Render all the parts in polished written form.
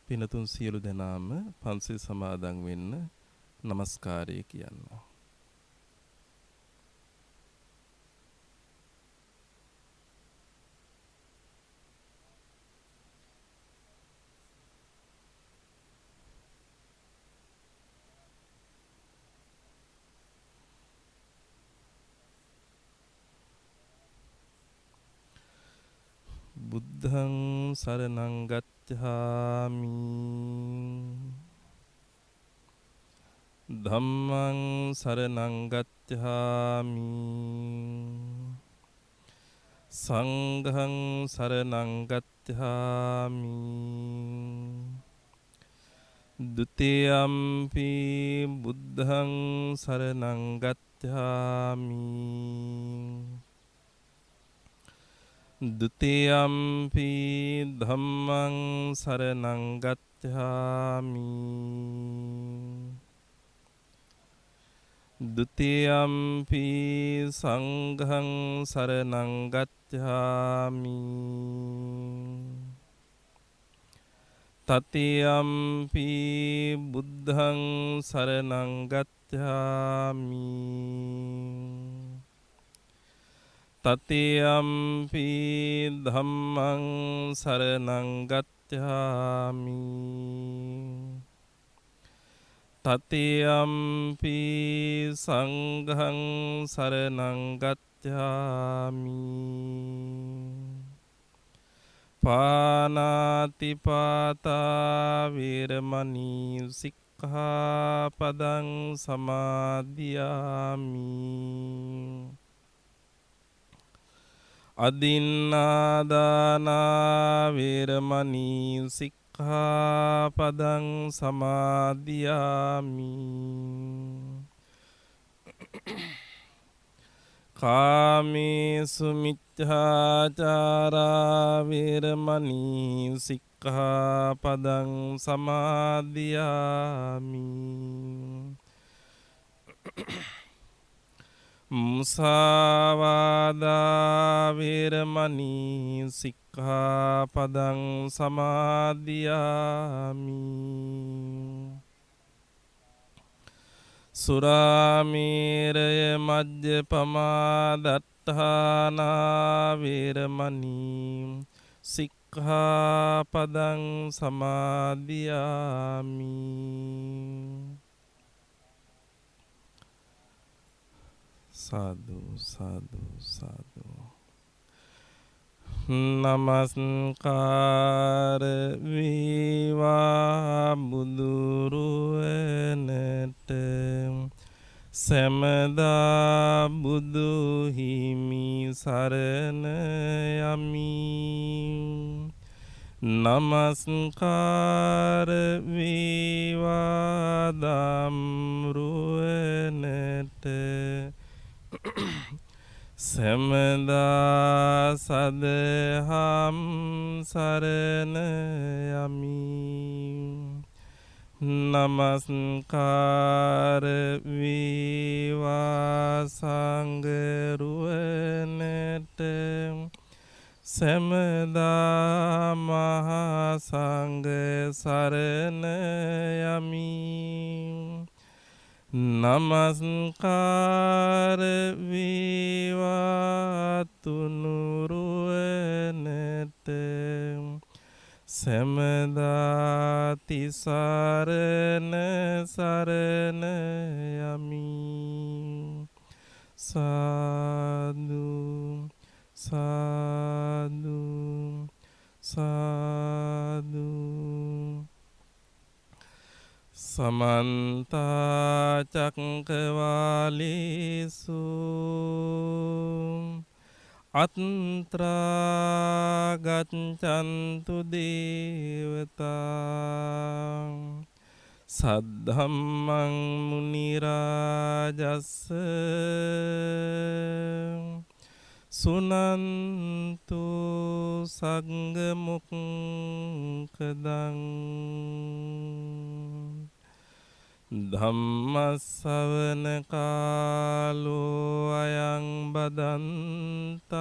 පිනතුන් සියලු දෙනාම පන්සිල් සමාදන් වෙන්න নমස්කාරය කියන්න. බුද්ධං සරණං ගච්ඡාමි ධම්මං සරණං ගච්ඡාමි සංඝං සරණං ගච්ඡාමි ဒ ුතියම්පි බුද්ධං සරණං ගච්ඡාමි ဒ ුතියම්පි ධම්මං සරණං ගච්ඡාමි ဒ ුතියම්පි සංඝං සරණං ගච්ඡාමි တတိယံ පි බුද්ධං සරණං ගච්ඡාමි တတိယံ පි ධම්මං සරණං ගච්ඡාමි တတိယံ පි සංඝං සරණං ගච්ඡාමි පානාතිපාතා වේරමණී සික්ඛාපදං සමාදියාමි අදින්නාදානා වේරමණී සික්ඛාපදං සමාදියාමි කාමේසු මිච්ඡාචාරා වේරමණී සික්ඛාපදං සමාදියාමි මුසාවාදා වේරමණී සික්ඛාපදං සමාදියාමි සුරාමේරය මජ්ජපමා දට්ඨානා වේරමණී සික්ඛාපදං සමාදියාමි සාදු සාදු සාදු නමස්කාර වේවා බුදුරුවනට සැමදා බුදු හිමි සරණ යමි නමස්කාර වේවා ධම්රුවනට සැමදා සදහම් සරණ යමි නමස්කාර වේවා සංඝරුවනට සැමදා මහා සංඝ සරණ යමි නමස්කාර වේවා තුනුරුවනට සැමදා තිසරණ සරණ යමි සාදු සාදු සාදු සමන්ත චක්කවාලේසු අත්‍රා ගච්ඡන්තු දේවතා සද්ධම්මං මුනි රාජස්ස සුනන්තු සංඝ මොක්ඛදං ධම්මස්සවන කාලෝ අයං බදන්තා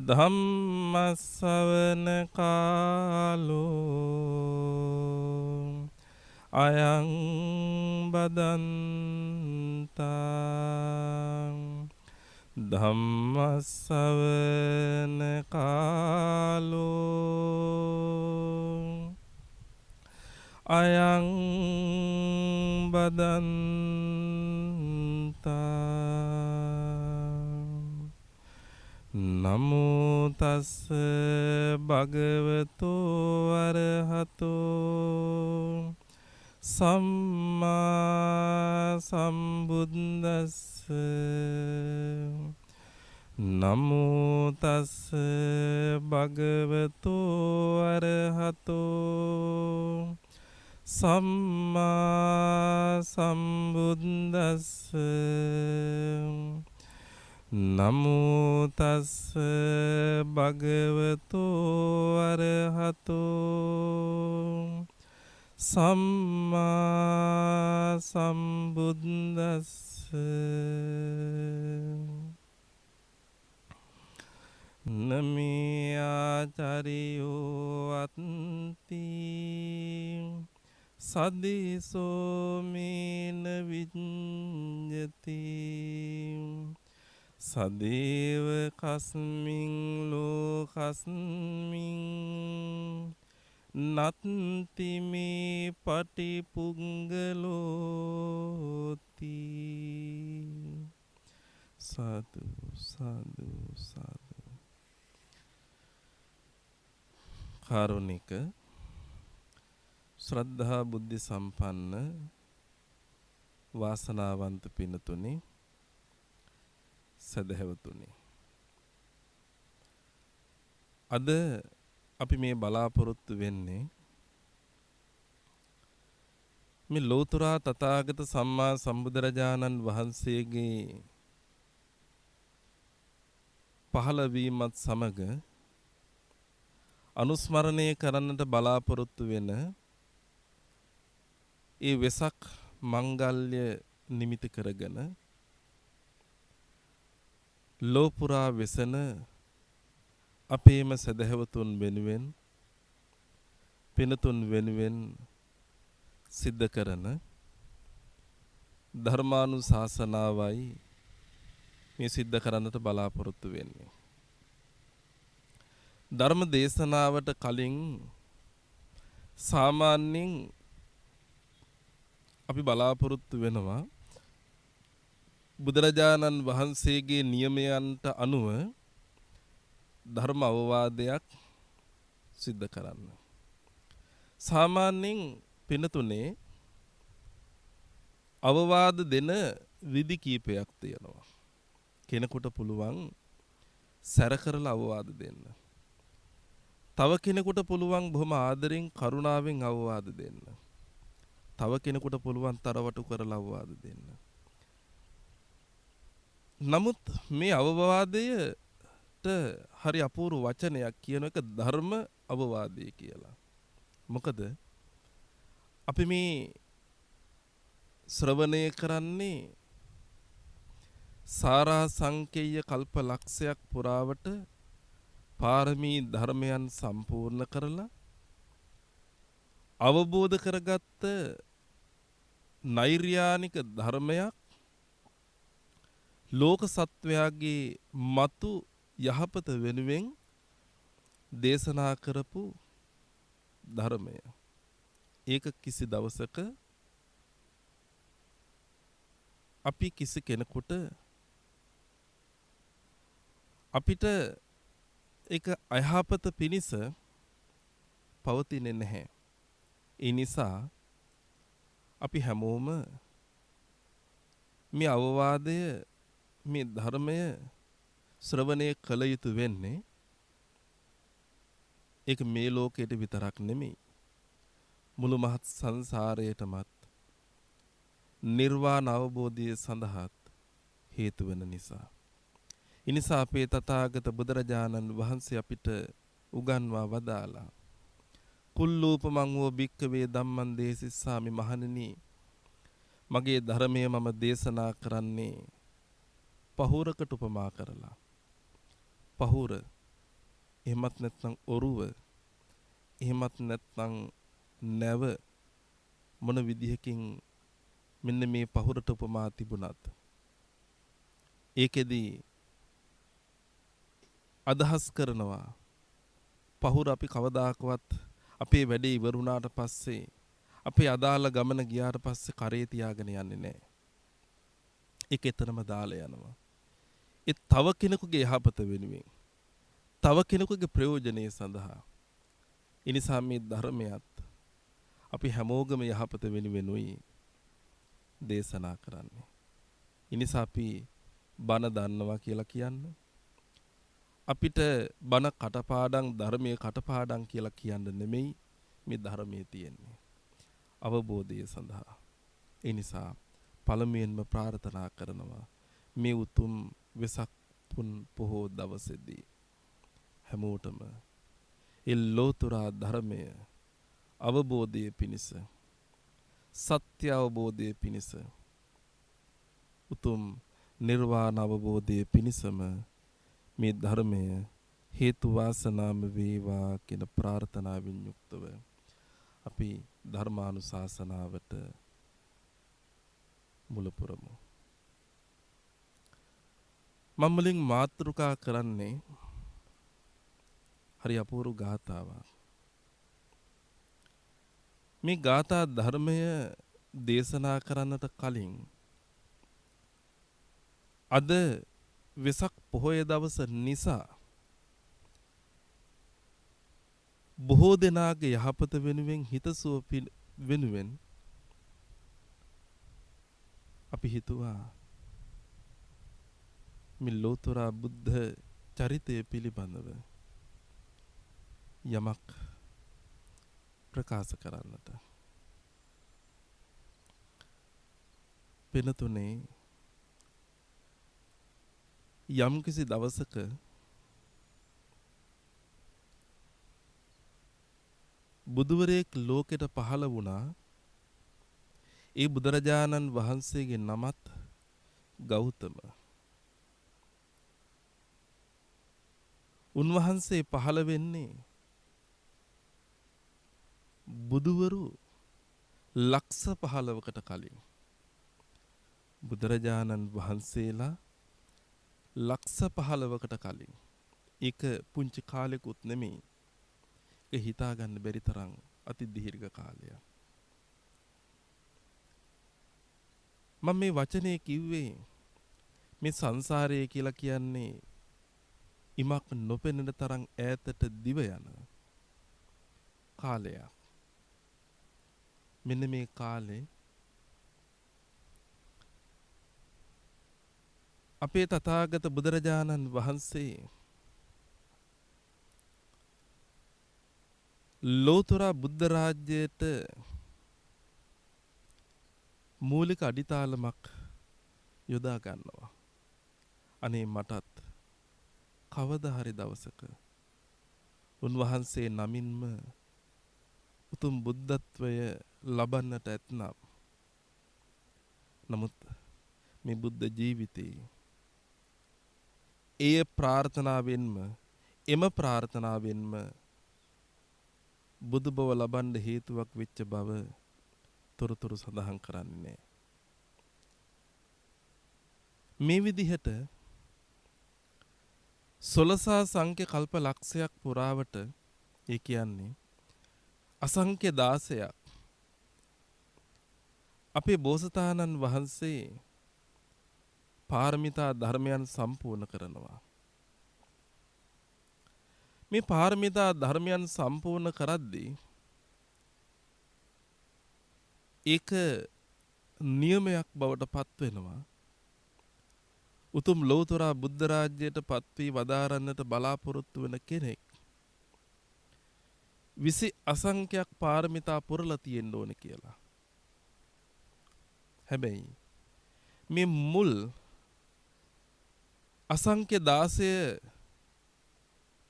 ධම්මස්සවන කාලෝ අයං බදන්තා ධම්මස්සවන කාලෝ අයං බදන්තා නමෝ තස්ස භගවතෝ අරහතෝ සම්මා සම්බුද්දස්ස නමෝ තස්ස භගවතෝ අරහතෝ සම්මා සම්බුද්දස්ස නමෝ තස්ස භගවතෝ අරහතෝ සම්මා සම්බුද්දස්ස නමේ ආචාර්යෝ අත්ති සදිසෝ මේන විඤ්ඤති සදේව කස්මින් ලෝකස්මින් නත්ති මේ පටිපුංගලෝති සාදු සාදු සාදු කාරුණික ශ්‍රද්ධා බුද්ධ සම්පන්න වාසනාවන්ත පිනතුනි සදහැවතුනි අද අපි මේ බලාපොරොත්තු වෙන්නේ මේ ලෝතර තථාගත සම්මා සම්බුදුරජාණන් වහන්සේගේ පහළ වීමත් සමග අනුස්මරණය කරන්නට බලාපොරොත්තු වෙන ඒ වෙසක් මංගල්‍ය නිමිති කරගෙන ලෝපුරා වෙසන අපේම සදහැවතුන් වෙනුවෙන් පිනතුන් වෙනුවෙන් සිද්ධ කරන ධර්මානුශාසනාවයි මේ සිද්ධ කරන්නට බලාපොරොත්තු වෙන්නේ. ධර්ම දේශනාවට කලින් සාමාන්‍යයෙන් අපි බලාපොරොත්තු වෙනවා බුදුරජාණන් වහන්සේගේ නියමයන්ට අනුව ධර්ම අවවාදයක් සිද්ධ කරන්න. සාමාන්‍යයෙන් පිනතුනේ අවවාද දෙන විදි කීපයක් තියෙනවා. කෙනෙකුට පුළුවන් සැර කරලා අවවාද දෙන්න. තව කෙනෙකුට පුළුවන් බොහොම ආදරෙන් කරුණාවෙන් අවවාද දෙන්න. තව කෙනෙකුට පුළුවන් තරවටු කරලා අවවාද දෙන්න. නමුත් මේ අවවාදයට හරි අපූර්ව වචනයක් කියන එක ධර්ම අවවාදය කියලා. මොකද අපි මේ ශ්‍රවණය කරන්නේ සාරා සංකේය කල්ප ලක්ෂයක් පුරාවට පාරමී ධර්මයන් සම්පූර්ණ කරලා අවබෝධ කරගත්ත නෛර්යානික ධර්මයක් ලෝක සත්වයාගේ මතු යහපත වෙනුවෙන් දේශනා කරපු ධර්මය. ඒක කිසි දවසක අපි කිසි කෙනෙකුට අපිට ඒක අයහපත පිණිස පවතින්නේ නැහැ. ඒ නිසා අපි හැමෝම මේ අවවාදය මේ ධර්මය ශ්‍රවණය කළ යුතු වෙන්නේ ඒක මේ ලෝකයට විතරක් නෙමෙයි මුළු මහත් සංසාරයටමත් නිර්වාණ අවබෝධය සඳහාත් හේතු වෙන නිසා. ඉනිසා අපේ තථාගත බුදුරජාණන් වහන්සේ අපිට උගන්වා වදාලා කුල්ලූපමං වූ භික්ඛවේ ධම්මං දේසිස්සාමි මහණෙනි මගේ ධර්මය මම දේශනා කරන්නේ පහුරකට උපමා කරලා. පහුර එහෙමත් නැත්නම් ඔරුව, එහෙමත් නැත්නම් නැව මොන විදිහකින් මෙන්න මේ පහුරට උපමා තිබුණත් ඒකෙදී අදහස් කරනවා පහුර අපි කවදාකවත් අපේ වැඩේ ඉවරුණාට පස්සේ අපේ අදාළ ගමන ගියාට පස්සේ කරේ තියාගෙන යන්නේ නැහැ. ඒක එතරම් දාලා යනවා. ඒ තව කෙනෙකුගේ යහපත වෙනුවෙන්, තව කෙනෙකුගේ ප්‍රයෝජනය සඳහා. ඒ නිසා මේ ධර්මයත් අපි හැමෝගම යහපත වෙනුවෙනුයි දේශනා කරන්නේ. ඒ නිසා අපි බණ දන්නවා කියලා කියන්නේ අපිට බණ කටපාඩම් ධර්මයේ කටපාඩම් කියලා කියන්න නෙමෙයි මේ ධර්මයේ තියෙන්නේ. අවබෝධය සඳහා. ඒ නිසා පළමුවෙන්ම ප්‍රාර්ථනා කරනවා මේ උතුම් වෙසක් පුන් පොහෝ දවසේදී හැමෝටම ඒ ලෝතුරා ධර්මය අවබෝධයේ පිණිස, සත්‍ය අවබෝධයේ පිණිස, උතුම් නිර්වාණ අවබෝධයේ පිණිසම මේ ධර්මය හේතු වාසනාම වේවා කියන ප්‍රාර්ථනාවෙන් යුක්තව අපි ධර්මානුශාසනාවට මුල පුරමු. මම මුලින් මාතෘකා කරන්නේ හරි අපූර්ව ගාථාවක්. මේ ගාථා ධර්මය දේශනා කරන්නට කලින් අද වෙසක් පොහොය දවස නිසා බොහෝ දෙනාගේ යහපත වෙනුවෙන් හිතසුව වෙනුවෙන් අපි හිතුවා මේ ලෝතුරා බුද්ධ චරිතය පිළිබඳව යමක් ප්‍රකාශ කරන්නට. පිනතුනේ යම්කිසි දවසක බුදුවරයෙක් ලෝකෙට පහළ වුණා. ඒ බුදුරජාණන් වහන්සේගේ නමත් ගෞතම. උන්වහන්සේ පහළ වෙන්නේ බුදුවරු ලක්ෂ 15කට කලින්. බුදුරජාණන් වහන්සේලා ලක්ෂ 15කට කලින්. ඒක පුංචි කාලෙකුත් නෙමෙයි. ඒක හිතා ගන්න බැරි තරම් අති දීර්ඝ කාලයක්. මම මේ වචනේ කිව්වේ මේ සංසාරය කියලා කියන්නේ ඉමක් නොපෙනෙන තරම් ඈතට දිව යන කාලයක්. මෙන්න මේ කාලේ අපේ තථාගත බුදුරජාණන් වහන්සේ ලෝතුරා බුද්ධ රාජ්‍යයට මූලික අඩිතාලමක් යොදා ගන්නවා. අනේ මටත් කවදා හරි දවසක උන්වහන්සේ නමින්ම උතුම් බුද්ධත්වය ලබන්නට ඇතනම්. නමුත් මේ බුද්ධ ජීවිතේ එම ප්‍රාර්ථනාවෙන්ම බුදු බව ලබන්න හේතුවක් වෙච්ච බව තොරතුරු සඳහන් කරන්නේ. මේ විදිහට සොළසා සංඛ්‍ය කල්ප ලක්ෂයක් පුරාවට ඒ කියන්නේ අසංඛ්‍ය 16ක් අපේ බෝසතාණන් වහන්සේ පාරමිතා ධර්මයන් සම්පූර්ණ කරනවා. මේ පාරමිතා ධර්මයන් සම්පූර්ණ කරද්දී ඒක නියමයක් බවට පත් වෙනවා. උතුම් ලෝතුරා බුද්ධ රාජ්‍යයට පත් වී වදාරන්නට බලාපොරොත්තු වෙන කෙනෙක් 20 අසංඛ්‍යක් පාරමිතා පුරලා තියෙන්න ඕනේ කියලා. හැබැයි මේ මුල් අසංඛ්‍ය 16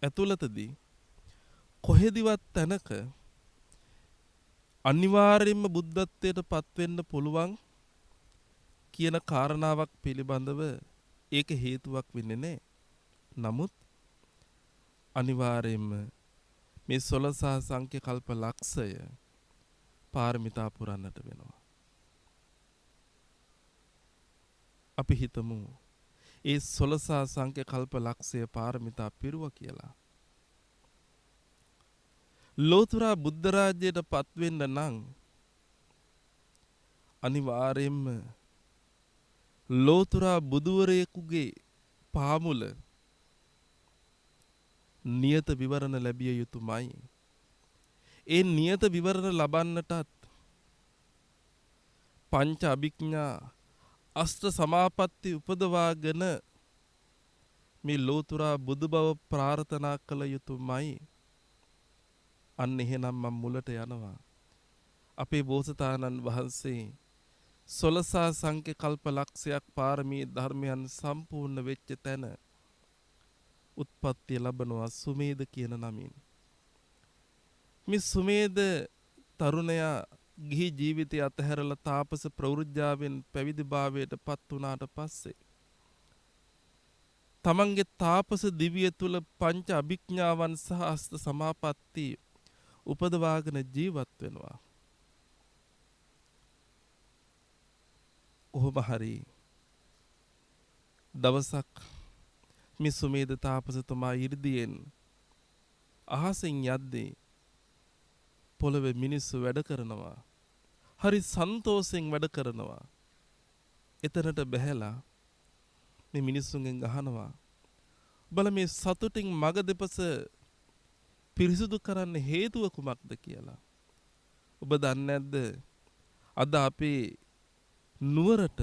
ඇතුළතදී කොහෙදිවත් තැනක අනිවාර්යයෙන්ම බුද්ධත්වයට පත් වෙන්න පුළුවන් කියන කාරණාවක් පිළිබඳව ඒක හේතුවක් වෙන්නේ නැහැ. නමුත් අනිවාර්යයෙන්ම මේ 16 සංඛ්‍ය කල්ප ලක්ෂය පාරමිතා පුරන්නට වෙනවා. අපි හිතමු ඒ 16 සංඛ්‍ය කල්ප ලක්ෂය පාරමිතා පිරුවා කියලා. ලෝතර බුද්ධ රාජ්‍යයට පත් වෙන්න නම් අනිවාර්යයෙන්ම ලෝතර බුදුවරයෙකුගේ පාමුල නියත විවරණ ලැබිය යුතුමයි. ඒ නියත විවරණ ලබන්නටත් පංච අභිඥා අෂ්ට සමාපatti උපදවාගෙන මේ ලෝතර බුදු බව ප්‍රාර්ථනා කළ යුතුමයි. අන්න එහෙනම් මම මුලට යනවා. අපේ බෝසතාණන් වහන්සේ 16 සංඛ්‍ය කල්ප ලක්ෂයක් පාරමී ධර්මයන් සම්පූර්ණ වෙච්ච තැන උත්පත්ති ලැබනවා සුමේද කියන නමින්. මේ සුමේද තරුණයා ගිහි ජීවිතය අතහැරලා තාපස ප්‍රවෘජ්ජාවෙන් පැවිදි භාවයට පත් වුණාට පස්සේ තමන්ගේ තාපස දිවිය තුල පංච අභිඥාවන් සහ අෂ්ට සමාපatti උපදවාගෙන ජීවත් වෙනවා. ඔහොම හරි දවසක් මේ සුමේද තාපසතුමා 이르දියෙන් අහසින් යද්දී පොළවේ මිනිස්සු වැඩ කරනවා. හරි සන්තෝෂෙන් වැඩ කරනවා. එතනට බැහැලා මේ මිනිස්සුන්ගෙන් අහනවා බල මේ සතුටින් මග දෙපස පිරිසුදු කරන්න හේතුව කුමක්ද කියලා. ඔබ දන්නේ නැද්ද? අද අපේ නුවරට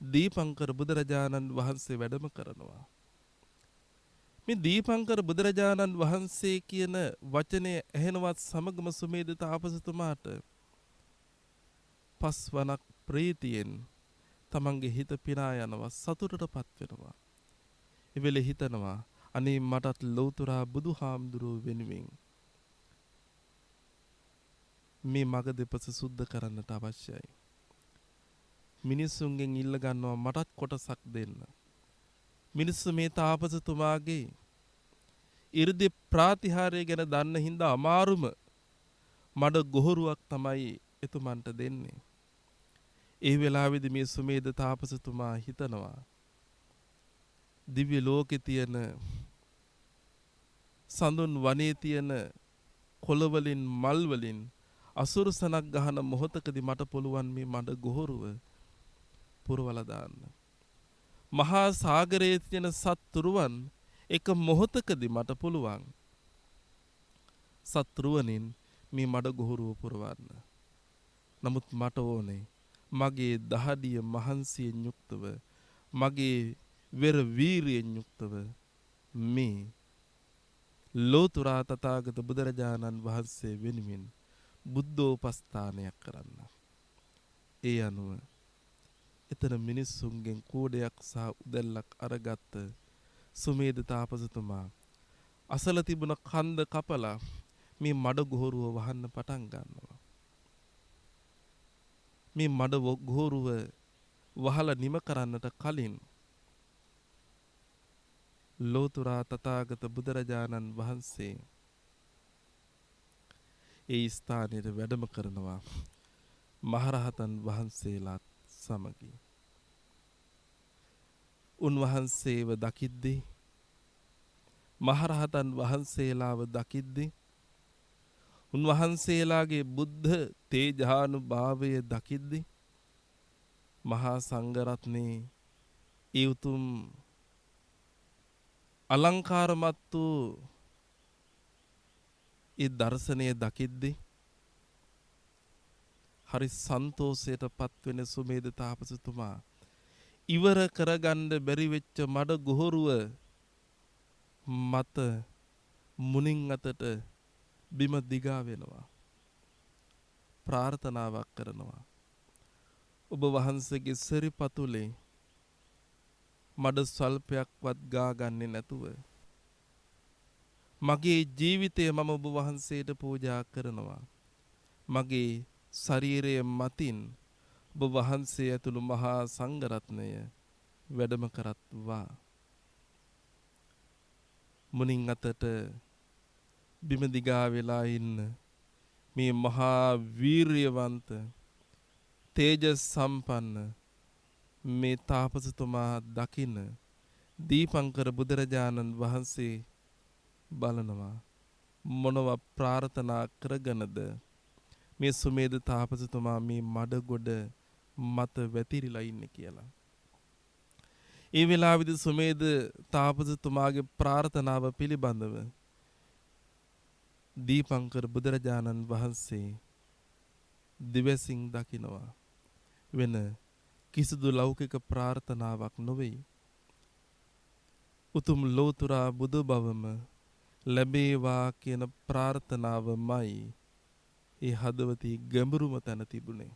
දීපංකර බුදුරජාණන් වහන්සේ වැඩම කරනවා. මේ දීපංකර බුදුරජාණන් වහන්සේ කියන වචනය ඇහෙනවත් සමගම සුමේද තාපසතුමාට පස්වනක් ප්‍රීතියෙන් තමන්ගේ හිත පිරා යනවා, සතුටටපත් වෙනවා. ඒ වෙලේ හිතනවා අනේ මටත් ලෞතර බුදුහාමුදුරුව වෙනුවෙන් මේ මග දෙපස සුද්ධ කරන්නට අවශ්‍යයි. මිනිස්සුන්ගෙන් ඉල්ල ගන්නවා මටත් කොටසක් දෙන්න. මිනිස්සු මේ තාපසතුමාගේ 이르දි ප්‍රාතිහාර්ය ගැන දන්න හින්දා අමාරුම මඩ ගොහරුවක් තමයි එතුමන්ට දෙන්නේ. ඒ වෙලාවේදී මේ සුමේද තාපසතුමා හිතනවා දිව්‍ය ලෝකේ තියෙන සඳුන් වනයේ තියෙන කොළ වලින් මල් වලින් අසුරසනක් ගහන මොහොතකදී මට පුළුවන් මේ මඩ ගොහරුව පුරවලා දාන්න. මහා සාගරයේ තියෙන සත්තුරුවන් එක මොහොතකදී මට පුළුවන් සත්රුවනින් මේ මඩ ගොහරුව පුරවන්න. නමුත් මට ඕනේ මගේ දහඩිය මහන්සියෙන් යුක්තව, මගේ වෙර වීරියෙන් යුක්තව මේ ලෝතර තථාගත බුදුරජාණන් වහන්සේ වෙනුවෙන් බුද්ධෝපස්ථානයක් කරන්න. ඒ අනුව එතන මිනිස්සුන්ගෙන් කෝඩයක් සහ උදැල්ලක් අරගත්ත සුමේද තාපසතුමා අසල තිබුණ කන්ද කපලා මේ මඩ ගොහරුව වහන්න පටන් ගන්නවා. මේ මඩ ගොහරුව වහලා නිම කරන්නට කලින් ලෝතර තථාගත බුදුරජාණන් වහන්සේ ඒ ස්ථානයේ වැඩම කරනවා මහරහතන් වහන්සේලාත් සමගි. උන්වහන්සේව දකිද්දී මහරහතන් වහන්සේලාව දකිද්දී උන්වහන්සේලාගේ බුද්ධ තේජානුභාවය දකිද්දී මහා සංඝරත්නයේ ඒ උතුම් අලංකාරමත් වූ ඒ දර්ශනය දකිද්දී හරි සන්තෝෂයටපත් වෙන සුමේද තාපසතුමා ඉවර කරගන්න බැරි වෙච්ච මඩ ගොහරුව මත මුණින් අතට බිම දිගා වෙනවා. ප්‍රාර්ථනාවක් කරනවා. ඔබ වහන්සේගේ සිරිපතුලේ මඩ ස්වල්පයක්වත් ගා ගන්නේ නැතුව මගේ ජීවිතය මම ඔබ වහන්සේට පූජා කරනවා. මගේ ශරීරයේ මතින් ඔබ වහන්සේ ඇතුළු මහා සංඝරත්නය වැඩම කරත්වා. මුනින් අතට බිම දිගා වෙලා ඉන්න මේ මහා වීරියවන්ත තේජස් සම්පන්න මේ තාපසතුමා දකින දීපංකර බුදුරජාණන් වහන්සේ බලනවා මොනවා ප්‍රාර්ථනා කරගෙනද මේ සුමේද තාපසතුමා මේ මඩගොඩ මත වැතිරිලා ඉන්නේ කියලා. ඒ වෙලාවේදී සුමේද තාපසතුමාගේ ප්‍රාර්ථනාව පිළිබඳව දීපංකර බුදුරජාණන් වහන්සේ දිවසින් දකිනවා. වෙන කිසිදු ලෞකික ප්‍රාර්ථනාවක් නොවේ. උතුම් ලෝතුරා බුදු බවම ලැබේවා කියන ප්‍රාර්ථනාවමයි ඒ හදවතේ ගැඹුරුම තැන තිබුණේ.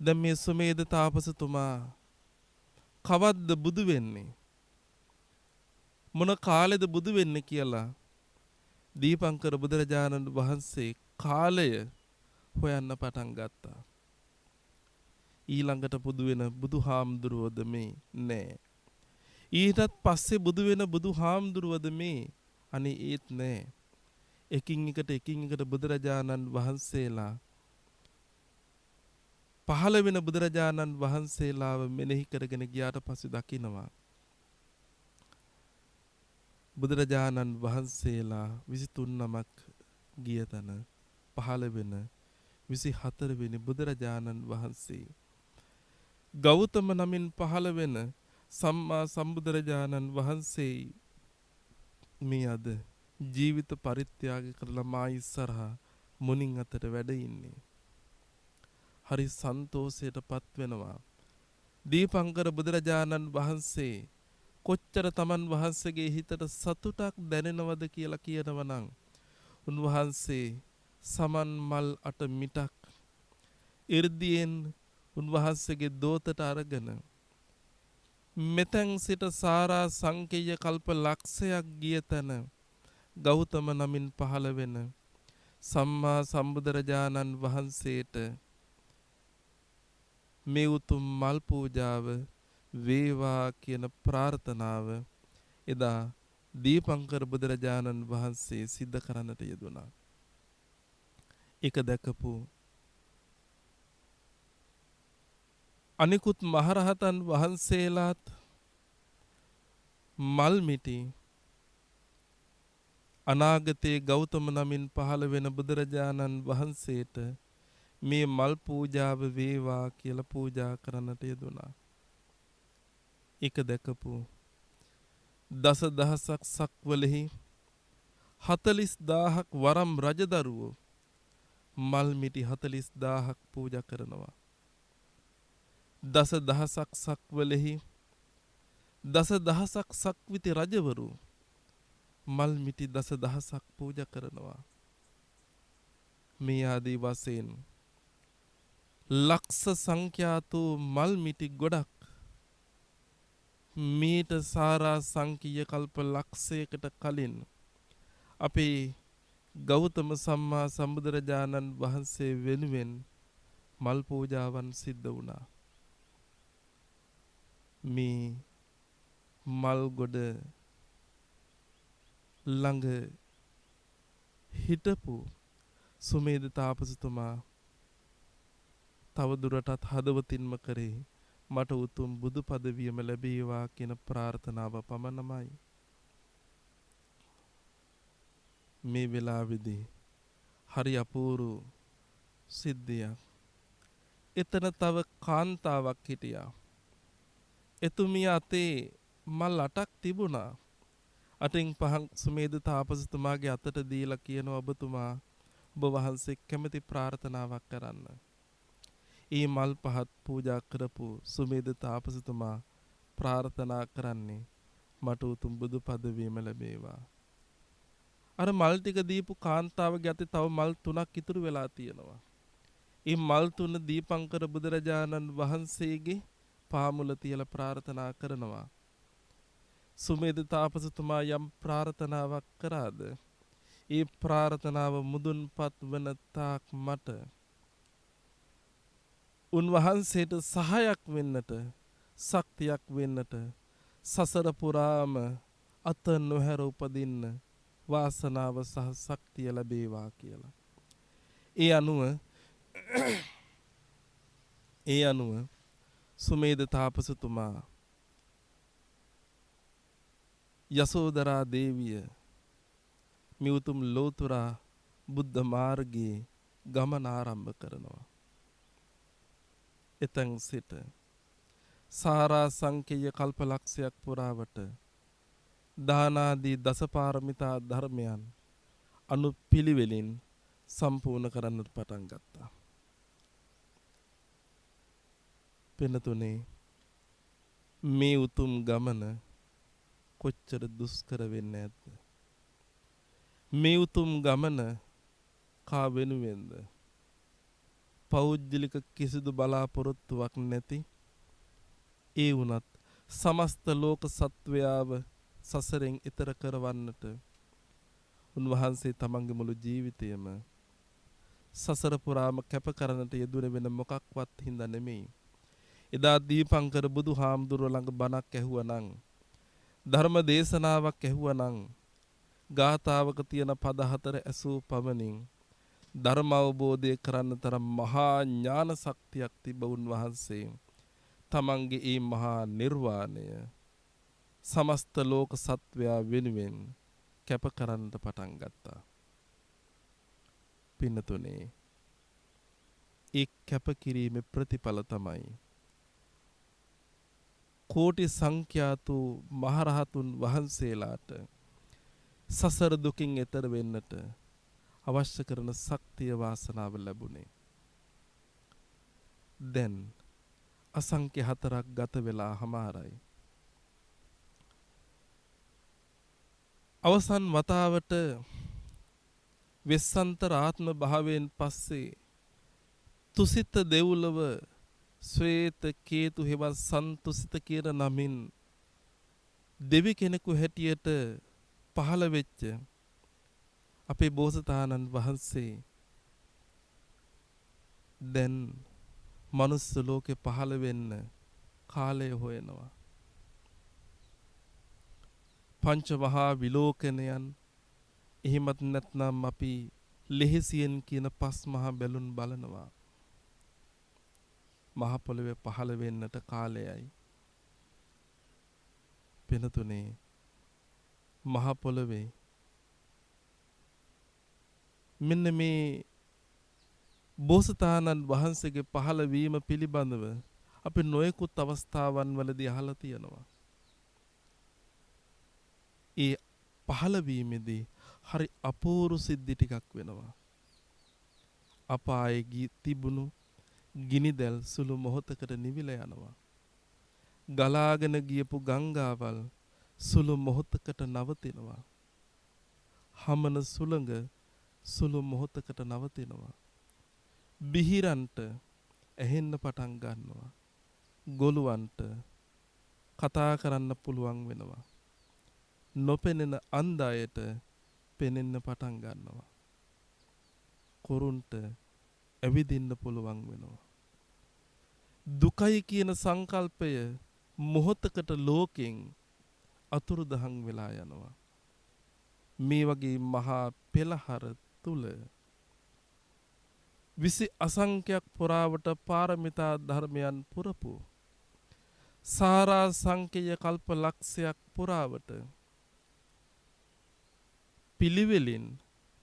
දැන් මේ සුමේද තාපසතුමා කවද්ද බුදු වෙන්නේ? මොන කාලෙද බුදු වෙන්නේ කියලා දීපංකර බුදුරජාණන් වහන්සේ කාලය හොයන්න පටන් ගත්තා. ඊළඟට බුදු වෙන බුදුහාමුදුරුවෝද මේ? නෑ. ඊටත් පස්සේ බුදු වෙන බුදුහාමුදුරුවෝද මේ? අනේ ඒත් නෑ. එකින් එකට බුදුරජාණන් වහන්සේලා පහළ වෙන බුදුරජාණන් වහන්සේලාව මෙනෙහි කරගෙන ගියාට පස්සේ දකිනවා බුදුරජාණන් වහන්සේලා 23 නමක් ගිය තැන පහළ වෙන 24 වෙනි බුදුරජාණන් වහන්සේ ගෞතම නමින් පහළ වෙන සම්මා සම්බුදුරජාණන් වහන්සේ මේ අද ජීවිත පරිත්‍යාග කරලා මා ඉස්සරහා මුනින් අතට වැඩ ඉන්නේ. හරි සන්තෝෂයටපත් වෙනවා. දීපංකර බුදුරජාණන් වහන්සේ කොච්චර තමන් වහන්සේගේ හිතට සතුටක් දැනෙනවද කියලා කියනවා නම් උන්වහන්සේ සමන් මල් 8 මිටක් 이르දියෙන් උන්වහන්සේගේ දෝතට අරගෙන මෙතෙන් සිට සාරා සංකේය කල්ප ලක්ෂයක් ගිය තැන ගෞතම නමින් පහළ වෙන සම්මා සම්බුදුරජාණන් වහන්සේට මේ උතුම් මල් පූජාව වේවා කියන ප්‍රාර්ථනාව එදා දීපංකර බුදුරජාණන් වහන්සේ සිද්ධ කරන්නට යෙදුණා. ඒක දැකපු අනිකුත් මහරහතන් වහන්සේලාත් මල් මිටි අනාගතයේ ගෞතම නමින් පහළ වෙන බුදුරජාණන් වහන්සේට මේ මල් පූජාව වේවා කියලා පූජා කරන්නට යෙදුණා. ඒක දැකපු දසදහසක් සක්වලෙහි 40000ක් වරම් රජදරුවෝ මල් මිටි 40000ක් පූජා කරනවා. දසදහසක් සක්වලෙහි දසදහසක් සක්විති රජවරු මල් මිටි දසදහසක් පූජා කරනවා. මේ ආදී වශයෙන් ලක්ෂ සංඛ්‍යාත මල් මිටි ගොඩක් මීට සාරා සංකීය කල්ප ලක්ෂයකට කලින් අපේ ගෞතම සම්මා සම්බුදුරජාණන් වහන්සේ වෙනුවෙන් මල් පූජාවන් සිද්ධ වුණා. මේ මල් ගොඩ ළඟ හිටපු සුමේද තාපසතුමා තව දුරටත් හදවතින්ම කරේ මට උතුම් බුදු පදවියම ලැබේවා කියන ප්‍රාර්ථනාව පමණමයි. මේ වෙලාවේදී හරි අපූර්ව සිද්ධියක්. එතන තව කාන්තාවක් හිටියා. එතුමිය අතේ මල් 8ක් තිබුණා. 8න් 5ක් සුමේද තාපසතුමාගේ අතට දීලා කියනවා ඔබතුමා ඔබ වහන්සේ කැමති ප්‍රාර්ථනාවක් කරන්න. ඒ මල් 5ත් පූජා කරපු සුමේද තාපසතුමා ප්‍රාර්ථනා කරන්නේ මට උතුම් බුදු පදවියම ලැබේවා. අර මල් ටික දීපු කාන්තාවගේ අතේ තව මල් 3ක් ඉතුරු වෙලා තියෙනවා. ඒ මල් 3 දීපංකර බුදුරජාණන් වහන්සේගේ පාමුල තියලා ප්‍රාර්ථනා කරනවා. සුමේද තාපසතුමා යම් ප්‍රාර්ථනාවක් කරාද ඒ ප්‍රාර්ථනාව මුදුන්පත් වන තාක් මට උන්වහන්සේට සහායක් වෙන්නට ශක්තියක් වෙන්නට සසර පුරාම අත නොහැර උපදින්න වාසනාව සහ ශක්තිය ලැබේවා කියලා. ඒ අනුව සුමේද තාපසතුමා යසෝදරා දේවිය මියුතුම් ලෝතුරා බුද්ධ මාර්ගයේ ගමන ආරම්භ කරනවා. එතෙන් සිට සාරා සංකේය කල්පලක්ෂයක් පුරාවට දානාදී දසපාරමිතා ධර්මයන් අනුපිළිවෙලින් සම්පූර්ණ කරන්නට පටන් ගත්තා. පින්තුනේ මේ උතුම් ගමන කොච්චර දුෂ්කර වෙන්නේ නැද්ද? මේ උතුම් ගමන කා වෙනුවෙන්ද? පෞද්ගලික කිසිදු බලාපොරොත්තුවක් නැති ඒ වුණත් සමස්ත ලෝක සත්වයාව සසරෙන් ඈතර කරවන්නට උන්වහන්සේ තමන්ගේ මුළු ජීවිතයම සසර පුරාම කැප කරන්නට යෙදුනේ වෙන මොකක්වත් හින්දා නෙමෙයි. එදා දීපංකර බුදුහාමුදුරුවෝ ළඟ බණක් ඇහුවනම්, ධර්ම දේශනාවක් ඇහුවනම්, ගාථාවක තියෙන පද 4 ඇසූ පමණින් ධර්ම අවබෝධය කරන්න තරම් මහා ඥාන ශක්තියක් තිබ උන්වහන්සේ තමන්ගේ ඒ මහා නිර්වාණය සමස්ත ලෝක සත්වයා වෙනුවෙන් කැප කරන්නට පටන් ගත්තා. පින්නතුනේ ඒ කැප කිරීමේ ප්‍රතිඵල තමයි කෝටි සංඛ්‍යාතු මහරහතුන් වහන්සේලාට සසර දුකින් එතර වෙන්නට අවශ්‍ය කරන ශක්තිය වාසනාව ලැබුණේ. දැන් අසංඛ්‍ය 4ක් ගත වෙලා හමාරයි. අවසන් වතාවට වෙස්සන්තර ආත්ම භාවයෙන් පස්සේ තුසිත දෙව්ලොව ශ්වේත කේතු හෙවත් සන්තුසිත කියන නමින් දෙවි කෙනෙකු හැටියට පහළ වෙච්ච අපේ බෝසතාණන් වහන්සේ දැන් මනුස්ස ලෝකේ පහළ වෙන්න කාලය හොයනවා. පංච මහා විලෝකනයන් එහෙමත් නැත්නම් අපි ලෙහෙසියෙන් කියන පස් මහා බැලුන් බලනවා. මහ පොළවේ පහළ වෙන්නට කාලයයි. පිනතුනේ මහ පොළවේ මෙන්න මේ බෝසතාණන් වහන්සේගේ පහළ වීම පිළිබඳව අපි නොයෙකුත් අවස්ථාවන් වලදී අහලා තියෙනවා. ඒ පහළ වීමේදී හරි අපූර්ව සිද්ධි ටිකක් වෙනවා. අපායේ තිබුණු ගිනිදැල් සුළු මොහොතකට නිවිලා යනවා. ගලාගෙන ගියපු ගංගාවල් සුළු මොහොතකට නවතිනවා. හමන සුළඟ සුළු මොහොතකට නවතිනවා. බිහිරන්ට ඇහෙන්න පටන් ගන්නවා. ගොළුවන්ට කතා කරන්න පුළුවන් වෙනවා. නොපෙනෙන අන්ධ අයට පෙනෙන්න පටන් ගන්නවා. කුරුන්ට ඇවිදින්න පුළුවන් වෙනවා. දුකයි කියන සංකල්පය මොහොතකට ලෝකෙන් අතුරුදහන් වෙලා යනවා. මේ වගේ මහා පෙළහර තුල විසි අසංඛ්‍යක් පුරාවට පාරමිතා ධර්මයන් පුරපු සාරා සංකේය කල්ප ලක්ෂයක් පුරාවට පිළිවෙලින්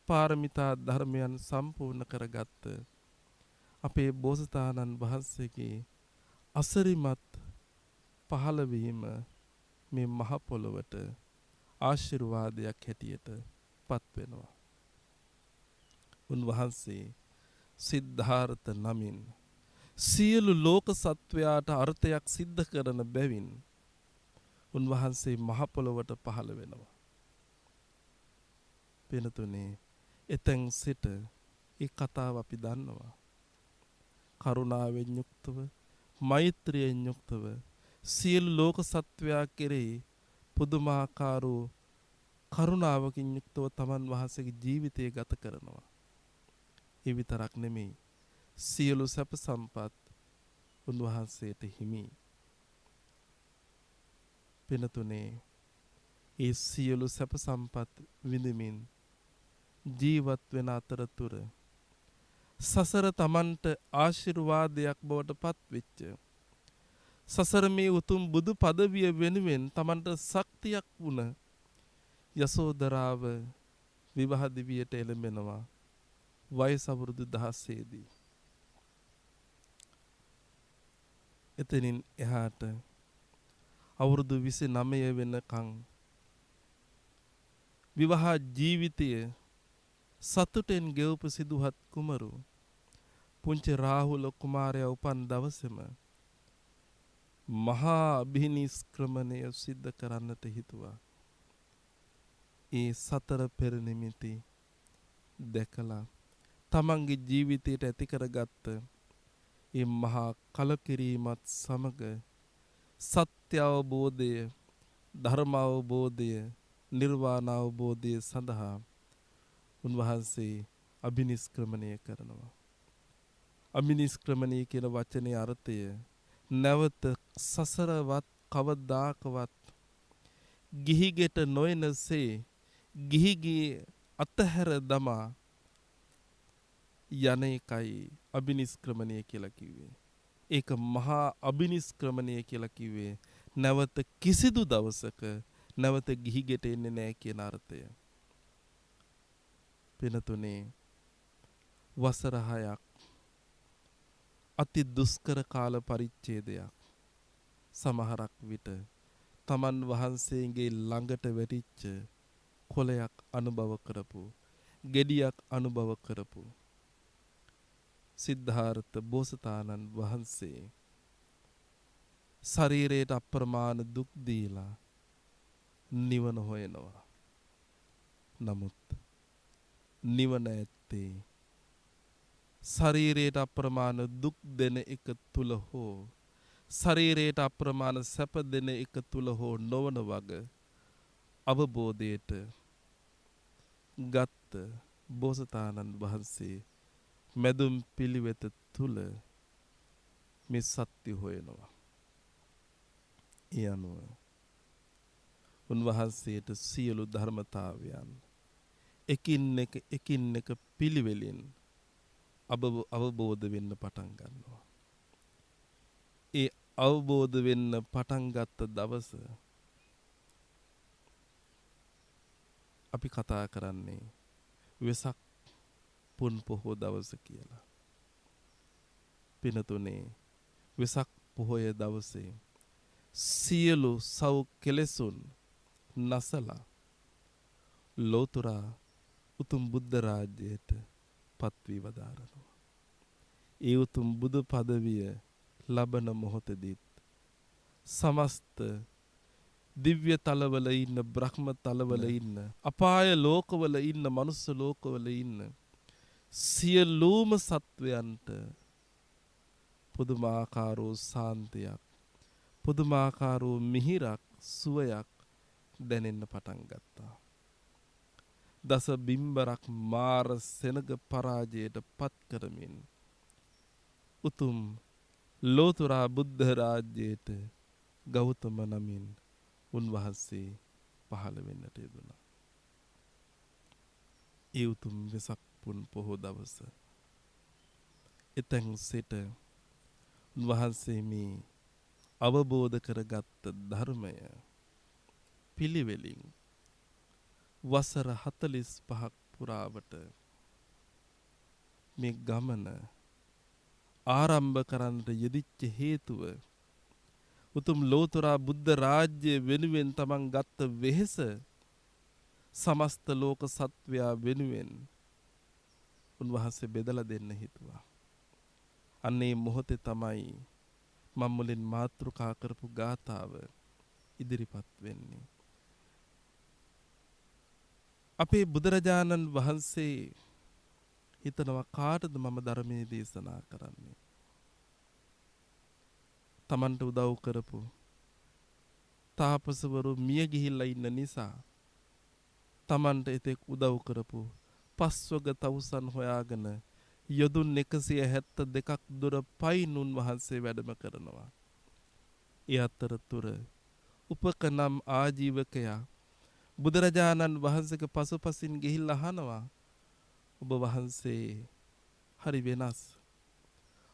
පාරමිතා ධර්මයන් සම්පූර්ණ කරගත්ත අපේ බෝසතාණන් වහන්සේගේ අසරිමත් පහළවීම මේ මහ පොළොවට ආශිර්වාදයක් හැටියට පත් වෙනවා. උන්වහන්සේ සිද්ධාර්ථ නමින් සියලු ලෝක සත්වයාට අර්ථයක් සිද්ධ කරන බැවින් උන්වහන්සේ මහ පොළොවට පහළ වෙනවා. පිනතුනේ එතෙන් සිට ඒ කතාව අපි දන්නවා. කරුණාවෙන් යුක්තව මෛත්‍රියෙන් යුක්තව සියලු ලෝක සත්වයා කෙරෙහි පුදුමාකාර කරුණාවකින් යුක්තව තමන් වහන්සේගේ ජීවිතය ගත කරනවා. ඒ විතරක් නෙමෙයි සියලු සැප සම්පත් උන්වහන්සේට හිමි. පිනතුනේ ඒ සියලු සැප සම්පත් විඳමින් ජීවත් වෙන අතරතුර සසර තමන්ට ආශිර්වාදයක් බවට පත්වෙච්ච සසර මේ උතුම් බුදු පදවිය වෙනුවෙන් තමන්ට ශක්තියක් වුණ යසෝදරාව විවාහ දිවියට එළඹෙනවා වයස අවුරුදු 16 දී. එතනින් එහාට අවුරුදු 29 වෙනකන් විවාහ ජීවිතය සතුටෙන් ගෙවපු සිදුහත් කුමරු පුංචි රාහුල කුමාරයා උපන් දවසේම මහා අභිනිෂ්ක්‍රමණය සිද්ධ කරන්නට හිතුවා. ඒ සතර පෙර නිමිති දැකලා තමන්ගේ ජීවිතයට ඇති කරගත්ත ඒ මහා කලකිරීමත් සමග සත්‍ය අවබෝධය, ධර්ම අවබෝධය, නිර්වාණ අවබෝධය සඳහා උන්වහන්සේ අභිනිෂ්ක්‍රමණය කරනවා. අභිනිෂ්ක්‍රමණය කියන වචනේ අර්ථය නැවත සසරවත් කවදාකවත් ගිහිගෙට නොයනසේ ගිහිගේ අතහැර දමා යන එකයි අභිනිෂ්ක්‍රමණය කියලා කිව්වේ. ඒක මහා අභිනිෂ්ක්‍රමණය කියලා කිව්වේ නැවත කිසිදු දවසක නැවත ගිහිගෙට එන්නේ නැහැ කියන අර්ථය. පිනතුනේ වසර 6ක් අති දුෂ්කර කාල පරිච්ඡේදයක් සමහරක් විට තමන් වහන්සේගේ ළඟට වැටිච්ච කොලයක් අනුභව කරපු, ගෙඩියක් අනුභව කරපු සිද්ධාර්ථ බෝසතාණන් වහන්සේ ශරීරයට අප්‍රමාණ දුක් දීලා නිවන හොයනවා. නමුත් නිවන ඇත්තේ ශරීරයට අප්‍රමාණ දුක් දෙන එක තුල හෝ ශරීරයට අප්‍රමාණ සැප දෙන එක තුල හෝ නොවන වග අවබෝධයට ගත් බෝසතාණන් වහන්සේ මැදුම් පිළිවෙත තුල මේ සත්‍ය හොයනවා. ඒ අනුව උන්වහන්සේට සියලු ධර්මතාවයන් එකින් එක පිළිවෙලින් අවබෝධ වෙන්න පටන් ගන්නවා. ඒ අවබෝධ වෙන්න පටන් ගත්ත දවස අපි කතා කරන්නේ වෙසක් පුන් පොහෝ දවස කියලා. පිනතුනේ වෙසක් පොහොය දවසේ සියලු සව් කෙලෙසුන් නැසලා ලෝතුරා උතුම් බුද්ධ රාජ්‍යයට පත් වී වදාරනවා. ඒ උතුම් බුදු පදවිය ලබන මොහොතදීත් සමස්ත දිව්‍ය තලවල ඉන්න, බ්‍රහ්ම තලවල ඉන්න, අපාය ලෝකවල ඉන්න, මනුස්ස ලෝකවල ඉන්න සියලුම සත්වයන්ට පුදුමාකාරෝ සාන්තියක්, පුදුමාකාරෝ මිහිරක්, සුවයක් දැනෙන්න පටන් ගත්තා. දස බිම්බරක් මාර සෙනග පරාජයට පත් කරමින් උතුම් ලෝතුරා බුද්ධ රාජ්‍යයට ගෞතම නමින් උන්වහන්සේ පහළ වෙන්නට යෙදුණා. ඒ උතුම් වෙසක් පුන් පොහෝ දවස එතෙන් සිට උන්වහන්සේ මේ අවබෝධ කරගත් ධර්මය පිළිවෙලින් වසර 45ක් පුරාවට මේ ගමන ආරම්භ කරන්නට යෙදිච්ච හේතුව උතුම් ලෝතුරා බුද්ධ රාජ්‍ය වෙනුවෙන් තමන් ගත්ත වෙහෙස සමස්ත ලෝක සත්වයා වෙනුවෙන් උන්වහන්සේ බෙදලා දෙන්න හිතුවා. අන්නේ මොහොතේ තමයි මම මුලින් මාතෘකා කරපු ගාථාව ඉදිරිපත් වෙන්නේ. අපේ බුදුරජාණන් වහන්සේ හිතනවා කාටද මම ධර්මයේ දේශනා කරන්නේ? තමන්ට උදව් කරපු තාපසවරු මිය ගිහිල්ලා ඉන්න නිසා තමන්ට එතෙක් උදව් කරපු පස්වග තවුසන් හොයාගෙන යොදුන් 172ක් දුර පයින් උන්වහන්සේ වැඩම කරනවා. ඒ අතරතුර උපක නම් ආජීවකයා බුදුරජාණන් වහන්සේගේ පසුපසින් ගිහිල්ලා අහනවා ඔබ වහන්සේ හරි වෙනස්.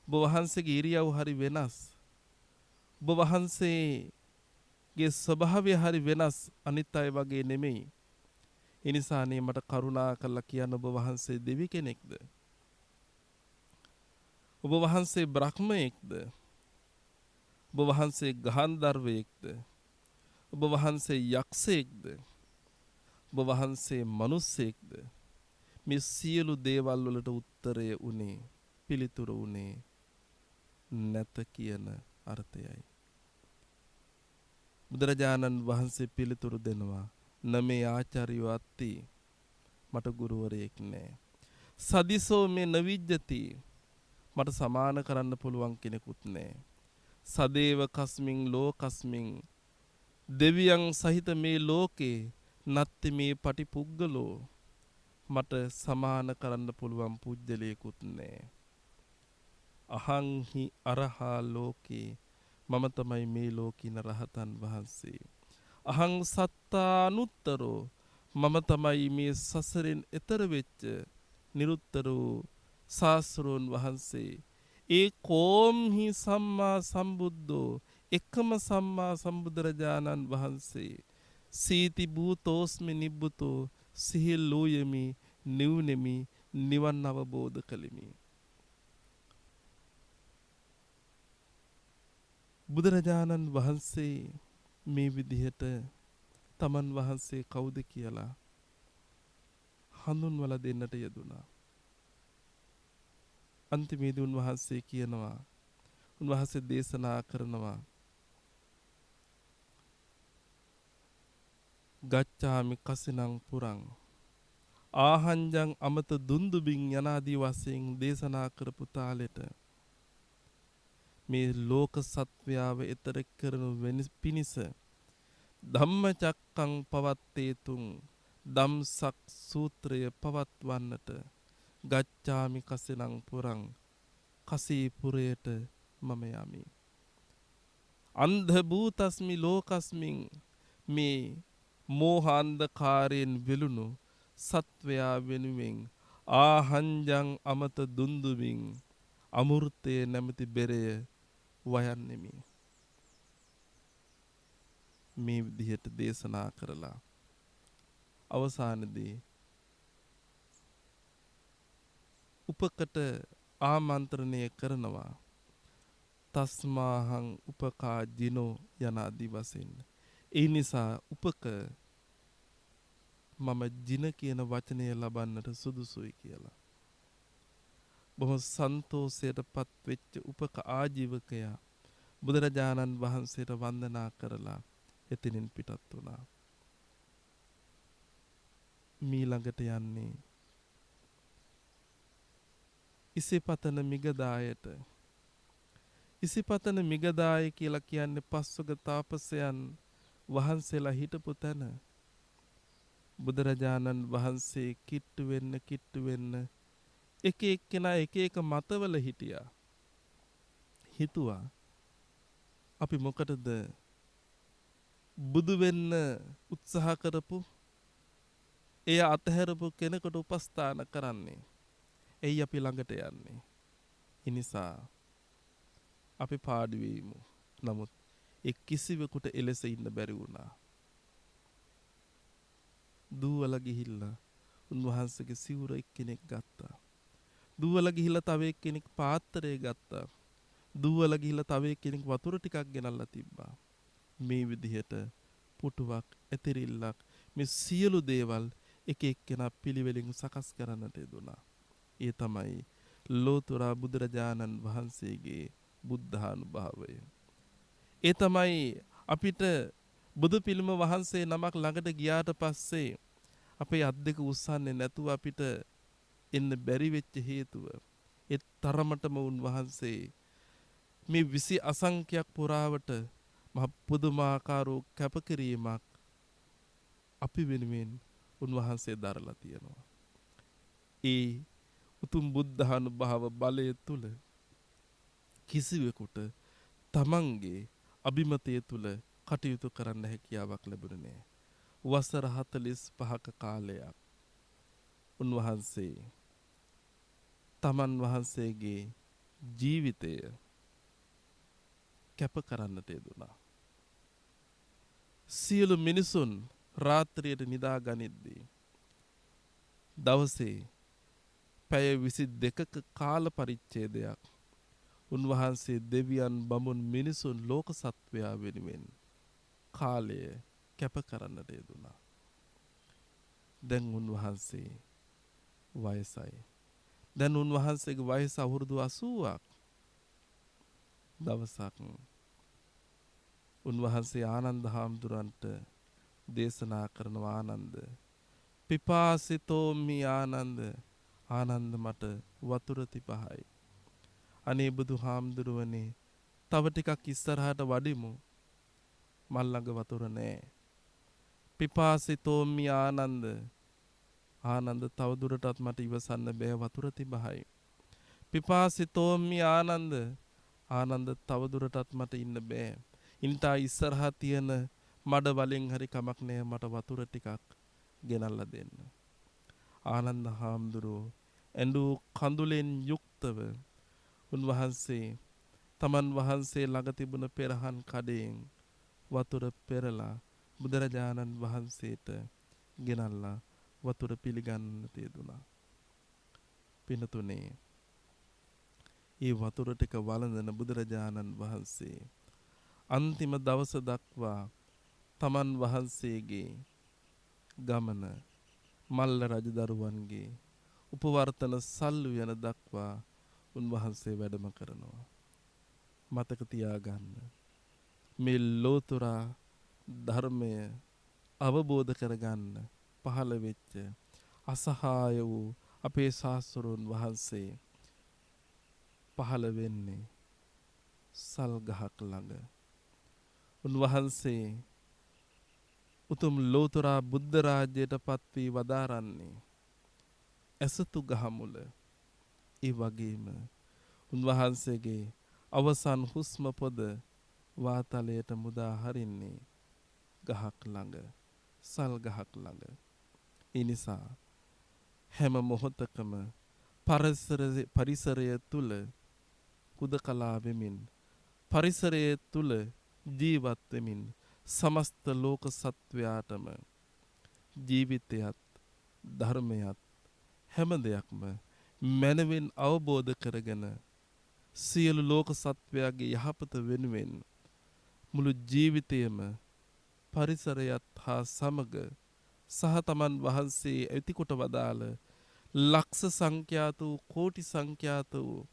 ඔබ වහන්සේගේ ඉරියව් හරි වෙනස්. ඔබ වහන්සේගේ ස්වභාවය හරි වෙනස්. අනිත් අය වගේ නෙමෙයි. ඒ නිසානේ මට කරුණා කරලා කියන්න ඔබ වහන්සේ දෙවි කෙනෙක්ද? ඔබ වහන්සේ බ්‍රහ්මයෙක්ද? ඔබ වහන්සේ ගහන්ධර්වයෙක්ද? ඔබ වහන්සේ යක්ෂයෙක්ද? ඔබ වහන්සේ මිනිසෙක්ද? මේ සියලු දේවල් වලට උත්තරය උනේ පිළිතුරු උනේ නැත කියන අර්ථයයි. බුදුරජාණන් වහන්සේ පිළිතුරු දෙනවා නමේ ආචාර්යෝ අත්ති මට ගුරුවරයෙක් නෑ. සදිසෝ මේ නවිජ්ජති මට සමාන කරන්න පුළුවන් කෙනෙකුත් නෑ. සදේව කස්මින් ලෝකස්මින් දෙවියන් සහිත මේ ලෝකේ නත්ති මේ පටිපුග්ගලෝ මට සමාන කරන්න පුළුවන් පුජ්‍යලයකුත් නෑ. අහංහි අරහා ලෝකේ මම තමයි මේ ලෝකින රහතන් වහන්සේ. අහං සත්තානුත්තරෝ මම තමයි මේ සසරෙන් එතර වෙච්ච නිරුත්තර වූ ශාස්ත්‍රෝන් වහන්සේ. ඒ කෝම්හි සම්මා සම්බුද්ධෝ එකම සම්මා සම්බුදුරජාණන් වහන්සේ. සීති භූතෝස්මි නිබ්බුතෝ සිහිල් ලෝයමි නිවුනෙමි නිවන් අවබෝධ කළෙමි. බුදුරජාණන් වහන්සේ මේ විදිහට තමන් වහන්සේ කවුද කියලා හඳුන්වලා දෙන්නට යෙදුණා. අන්තිමේදී උන්වහන්සේ කියනවා උන්වහන්සේ දේශනා කරනවා ගච්ඡාමි කසිනං පුරං ආහංජං අමත දුන්දුබින් යනාදී වශයෙන් දේශනා කරපු තාලෙට මේ ලෝක සත්වයාව එතර කරනු පිණිස ධම්මචක්කං පවත්තේතුං ධම්සක් සූත්‍රය පවත්වන්නට ගච්ඡාමි කසිනං පුරං කසීපුරයට මම යමි. අන්ධ භූතස්මි ලෝකස්මින් මේ මෝහ අන්ධකාරයෙන් වෙලුණු සත්වයා වෙනුවෙන් ආහංජං අමත දුන්දුමින් අමෘතයේ නැමැති බෙරය වයන්නෙමි. මේ විදිහට දේශනා කරලා අවසානයේදී උපකට ආමන්ත්‍රණය කරනවා තස්මාහං උපකා ජිනෝ යනාදී වශයෙන්. ඒ නිසා උපක මම ජින කියන වචනය ලබන්නට සුදුසුයි කියලා. බොහොම සන්තෝෂයට පත්වෙච්ච උපක ආජීවකයා බුදුරජාණන් වහන්සේට වන්දනා කරලා එතනින් පිටත් වුණා. මීළඟට යන්නේ ඉසිපතන මිගදායට. ඉසිපතන මිගදාය කියලා කියන්නේ පස්වග තාපසයන් වහන්සේලා හිටපු තැන. බුදුරජාණන් වහන්සේ කිට්ටු වෙන්න එක එක්කෙනා එක එක මතවල හිටියා. හිතුවා අපි මොකටද බුදු වෙන්න උත්සාහ කරපු එය අතහැරපු කෙනෙකුට උපස්ථාන කරන්නේ. එයි අපි ළඟට යන්නේ. ඒ නිසා අපි පාඩු වෙමු. නමුත් ඒ කිසිවෙකුට එලෙස ඉන්න බැරි වුණා. දුවලා ගිහිල්ලා උන්වහන්සේගේ සිවුර එක්කෙනෙක් ගත්තා. දුවලා ගිහිල්ලා තව එක්කෙනෙක් පාත්‍රය ගත්තා. දුවලා ගිහිල්ලා තව එක්කෙනෙක් වතුර ටිකක් ගෙනල්ලා තිබ්බා. මේ විදිහට පුටුවක් ඇතිරිල්ලක් මේ සියලු දේවල් එක එක්කෙනා පිළිවෙලින් සකස් කරන්නට යෙදුණා. ඒ තමයි ලෝතර බුදුරජාණන් වහන්සේගේ බුද්ධානුභාවය. ඒ තමයි අපිට බුදු පිළිම වහන්සේ නමක් ළඟට ගියාට පස්සේ අපේ අත් දෙක උස්සන්නේ නැතුව අපිට එන්න බැරි වෙච්ච හේතුව. ඒ තරමටම උන්වහන්සේ මේ 20 අසංඛ්‍යක් පුරාවට මහ පුදුමාකාර කැපකිරීමක් අපි වෙනුවෙන් උන්වහන්සේ දරලා තියෙනවා. ඒ උතුම් බුද්ධානුභාව බලය තුල කිසිවෙකුට තමන්ගේ අභිමතය තුල කටයුතු කරන්න හැකියාවක් ලැබුණේ නැහැ. වසර 45ක කාලයක් උන්වහන්සේ තමන් වහන්සේගේ ජීවිතය කැප කරන්නට යෙදුණා. සියලු මිනිසුන් රාත්‍රියට නිදා ගනිද්දී දවසේ පැය 22ක කාල පරිච්ඡේදයක් උන්වහන්සේ දෙවියන් බඹුන් මිනිසුන් ලෝක සත්වයා වෙනුවෙන් කාලය කැප කරන්නට යෙදුණා. දැන් උන්වහන්සේ වයසයි. දැන් උන්වහන්සේගේ වයස අවුරුදු 80ක්. දවසක් උන්වහන්සේ ආනන්ද හාමුදුරන්ට දේශනා කරනවා ආනන්ද පිපාසිතෝ මි ආනන්ද ආනන්ද මට වතුර තිබහයි. අනේ බුදුහාමුදුරුවනේ තව ටිකක් ඉස්සරහට වඩිමු. මල් ළඟ වතුර නැහැ. පිපාසිතෝ මි ආනන්ද ආනන්ද තව දුරටත් මට ඉවසන්න බෑ වතුර තිබහයි. පිපාසිතෝ මි ආනන්ද ආනන්ද තව දුරටත් මට ඉන්න බෑ. ඉන්ටා ඉස්සරහා තියෙන මඩ වලින් හරි කමක් නෑ මට වතුර ටිකක් ගෙනල්ලා දෙන්න. ආනන්ද හාමුදුරුවෝ ඇඬු කඳුලෙන් යුක්තව උන්වහන්සේ තමන් වහන්සේ ළඟ තිබුණ පෙරහන් කඩයෙන් වතුර පෙරලා බුදුරජාණන් වහන්සේට ගෙනල්ලා වතුර පිළිගන්න තියදුනා. පිනතුනේ ඒ වතුර ටික වළඳන බුදුරජාණන් වහන්සේ අන්තිම දවස දක්වා තමන් වහන්සේගේ ගමන මල්ල රජදරුවන්ගේ උපවර්තන සල්ලු යන දක්වා උන්වහන්සේ වැඩම කරනවා. මතක තියාගන්න මේ ලෝතුරා ධර්මය අවබෝධ කරගන්න පහළ වෙච්ච අසහාය වූ අපේ ශාස්ත්‍රෝන් වහන්සේ පහළ වෙන්නේ සල් ගහක් ළඟ. උන්වහන්සේ උතුම් ලෝතුරා බුද්ධ රාජ්‍යයට පත් වී වදාරන්නේ ඇසතු ගහ මුල. ඒ වගේම උන්වහන්සේගේ අවසන් හුස්ම පොද වාතලයට මුදා හරින්නේ ගහක් ළඟ, සල් ගහක් ළඟ. ඒ නිසා හැම මොහොතකම පරිසරය තුල කුදකලා වෙමින් පරිසරය තුල ජීවත් වෙමින් සමස්ත ලෝක සත්වයාටම ජීවිතයත් ධර්මයත් හැම දෙයක්ම මනවින් අවබෝධ කරගෙන සියලු ලෝක සත්වයාගේ යහපත වෙනුවෙන් මුළු ජීවිතයම පරිසරයත් හා සමග සහ තමන් වහන්සේ ඇතිකොට වදාළ ලක්ෂ සංඛ්‍යාත වූ කෝටි සංඛ්‍යාත වූ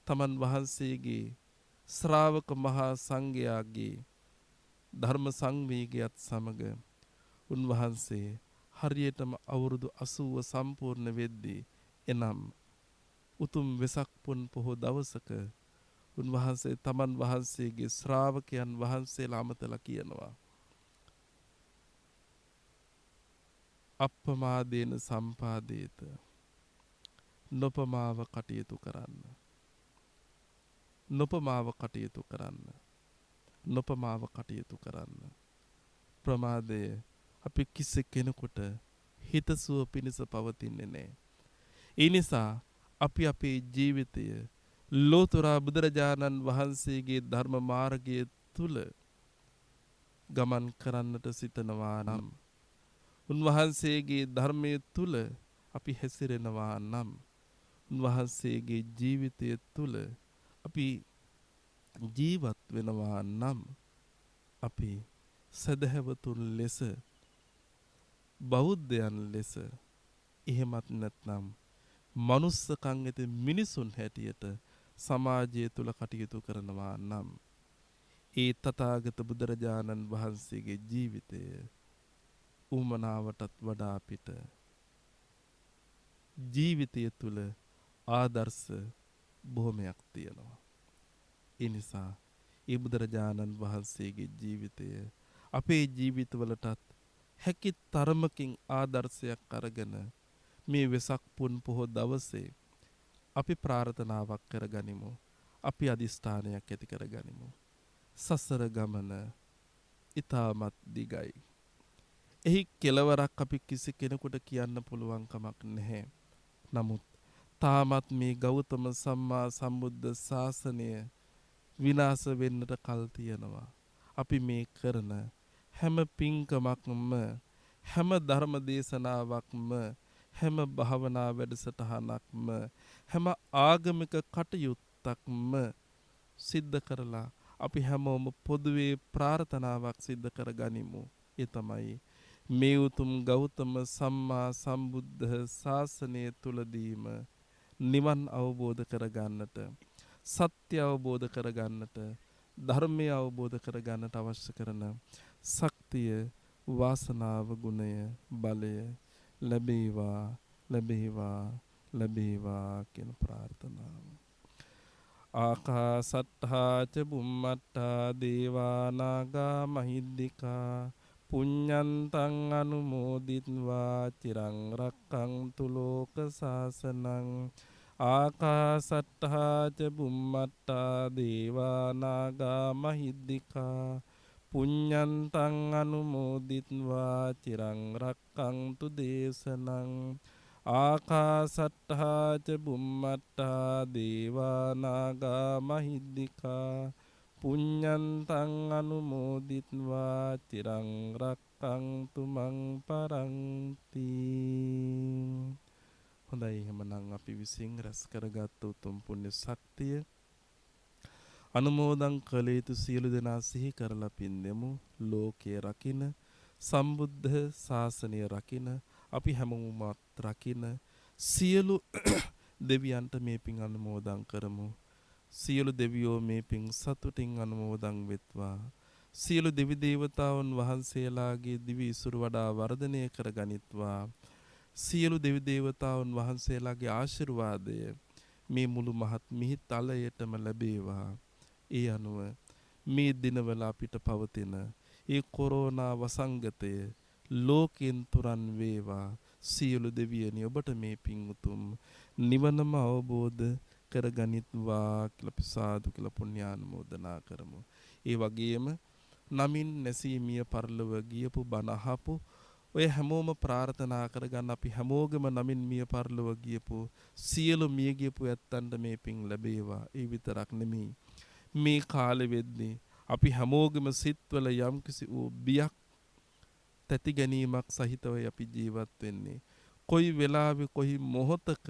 තමන් වහන්සේගේ ශ්‍රාවක මහා සංඝයාගේ ධර්ම සංවේගයත් සමග උන්වහන්සේ හරියටම අවුරුදු 80 සම්පූර්ණ වෙද්දී එනම් උතුම් වෙසක් පුන් පොහොය දවසක උන්වහන්සේ තමන් වහන්සේගේ ශ්‍රාවකයන් වහන්සේලා අමතලා කියනවා අප්පමාදේන සම්පාදේත නොපමාව කටයුතු කරන්න. නොපමාව කටයුතු කරන්න. නොපමාව කටයුතු කරන්න. ප්‍රමාදය අපි කිසි කෙනෙකුට හිතසුව පිණිස පවතින්නේ නැහැ. ඒ නිසා අපි අපේ ජීවිතය ලෝතුරා බුදුරජාණන් වහන්සේගේ ධර්ම මාර්ගය තුල ගමන් කරන්නට සිතනවා නම් උන්වහන්සේගේ ධර්මයේ තුල අපි හැසිරෙනවා නම් උන්වහන්සේගේ ජීවිතය තුල අපි ජීවත් වෙනවා නම් අපි සදහැවතුන් ලෙස බෞද්ධයන් ලෙස එහෙමත් නැත්නම් මනුස්සකම් ඇති මිනිසුන් හැටියට සමාජය තුල කටයුතු කරනවා නම් ඒ තථාගත බුදුරජාණන් වහන්සේගේ ජීවිතය උමනාවටත් වඩා අපිට ජීවිතය තුල ආදර්ශ බොහොමයක් තියෙනවා. ඒ නිසා ඒ බුදුරජාණන් වහන්සේගේ ජීවිතය අපේ ජීවිතවලටත් හැකි තරමකින් ආදර්ශයක් අරගෙන මේ වෙසක් පුන් පොහොය දවසේ අපි ප්‍රාර්ථනාවක් කරගනිමු. අපි අදිස්ථානයක් ඇති කරගනිමු. සසර ගමන ඊටමත් දිගයි. එහි කෙලවරක් අපි කිසි කෙනෙකුට කියන්න පුළුවන් කමක් නැහැ. නමුත් තාමත් මේ ගෞතම සම්මා සම්බුද්ධ ශාසනය විනාශ වෙන්නට කල් තියෙනවා. අපි මේ කරන හැම පින්කමක්ම හැම ධර්ම දේශනාවක්ම හැම භාවනා වැඩසටහනක්ම හැම ආගමික කටයුත්තක්ම සිද්ධ කරලා අපි හැමෝම පොදුවේ ප්‍රාර්ථනාවක් සිද්ධ කරගනිමු. ඒ තමයි මේ උතුම් ගෞතම සම්මා සම්බුද්ධ ශාසනය තුලදීම නිවන් අවබෝධ කරගන්නට, සත්‍ය අවබෝධ කරගන්නට, ධර්මය අවබෝධ කරගන්නට අවශ්‍ය කරන ශක්තිය, වාසනාව, ගුණය, බලය ලැබේවා, ලැබේවා, ලැබේවා කියන ප්‍රාර්ථනාව. ආකාසට්ඨා ච බුම්මට්ඨා දේවා නාග මහිද්దికා පුඤ්ඤන්තං අනුමෝදිත්වා චිරං රක්ඛන්තු ලෝක සාසනං. ආකාසට්ඨා ච බුම්මට්ඨා දේවා නාග මහිද්దికා පුඤ්ඤන්තං අනුමෝදිත්වා චිරං රක්ඛන්තු දේශනං. ආකාසට්ඨා ච බුම්මට්ඨා දේවා නාග මහිද්దికා පුඤ්ඤන්තං අනුමෝදිත්වා චිරං රක්ඛන්තු මං පරන්ති. හොඳයි, එහෙමනම් අපි විසින් රැස් කරගත් උතුම් පුණ්‍ය ශක්තිය අනුමෝදන් කළ යුතු සියලු දෙනා සිහි කරලා පින් දෙමු. ලෝකයේ රකින්න, සම්බුද්ධ ශාසනය රකින්න, අපි හැමෝමත් රකින්න සියලු දෙවියන්ට මේ පින් අනුමෝදන් කරමු. සියලු දෙවියෝ මේ පින් සතුටින් අනුමෝදන් වෙත්වා. සියලු දෙවි දේවතාවුන් වහන්සේලාගේ දිවි ඉසුරු වඩා වර්ධනය කරගනිත්වා. සියලු දෙවි දේවතාවුන් වහන්සේලාගේ ආශිර්වාදය මේ මුළු මහත් මිහි තලයටම ලැබේවා. ඒ අනුව මේ දිනවල අපිට පවතින ඒ කොරෝනා වසංගතය ලෝකෙන් තුරන් වේවා. සියලු දෙවියනි, ඔබට මේ පින් උතුම් නිවනම අවබෝධ කරගනිත්වා කියලා අපි සාදු කියලා පුණ්‍යානුමෝදනා කරමු. ඒ වගේම නමින් නැසී මිය පරලොව ගියපු බණ අහපු ඔය හැමෝම ප්‍රාර්ථනා කරගන්න. අපි හැමෝගෙම නමින් මිය පරලොව ගියපු සියලු මිය ගියපු ඇත්තන්ට මේ පින් ලැබේවා. ඒ විතරක් නෙමෙයි, මේ කාලෙ වෙද්දී අපි හැමෝගෙම සිත්වල යම්කිසි වූ බියක් තැති ගැනීමක් සහිතව අපි ජීවත් වෙන්නේ. කොයි වෙලාවෙ කොයි මොහොතක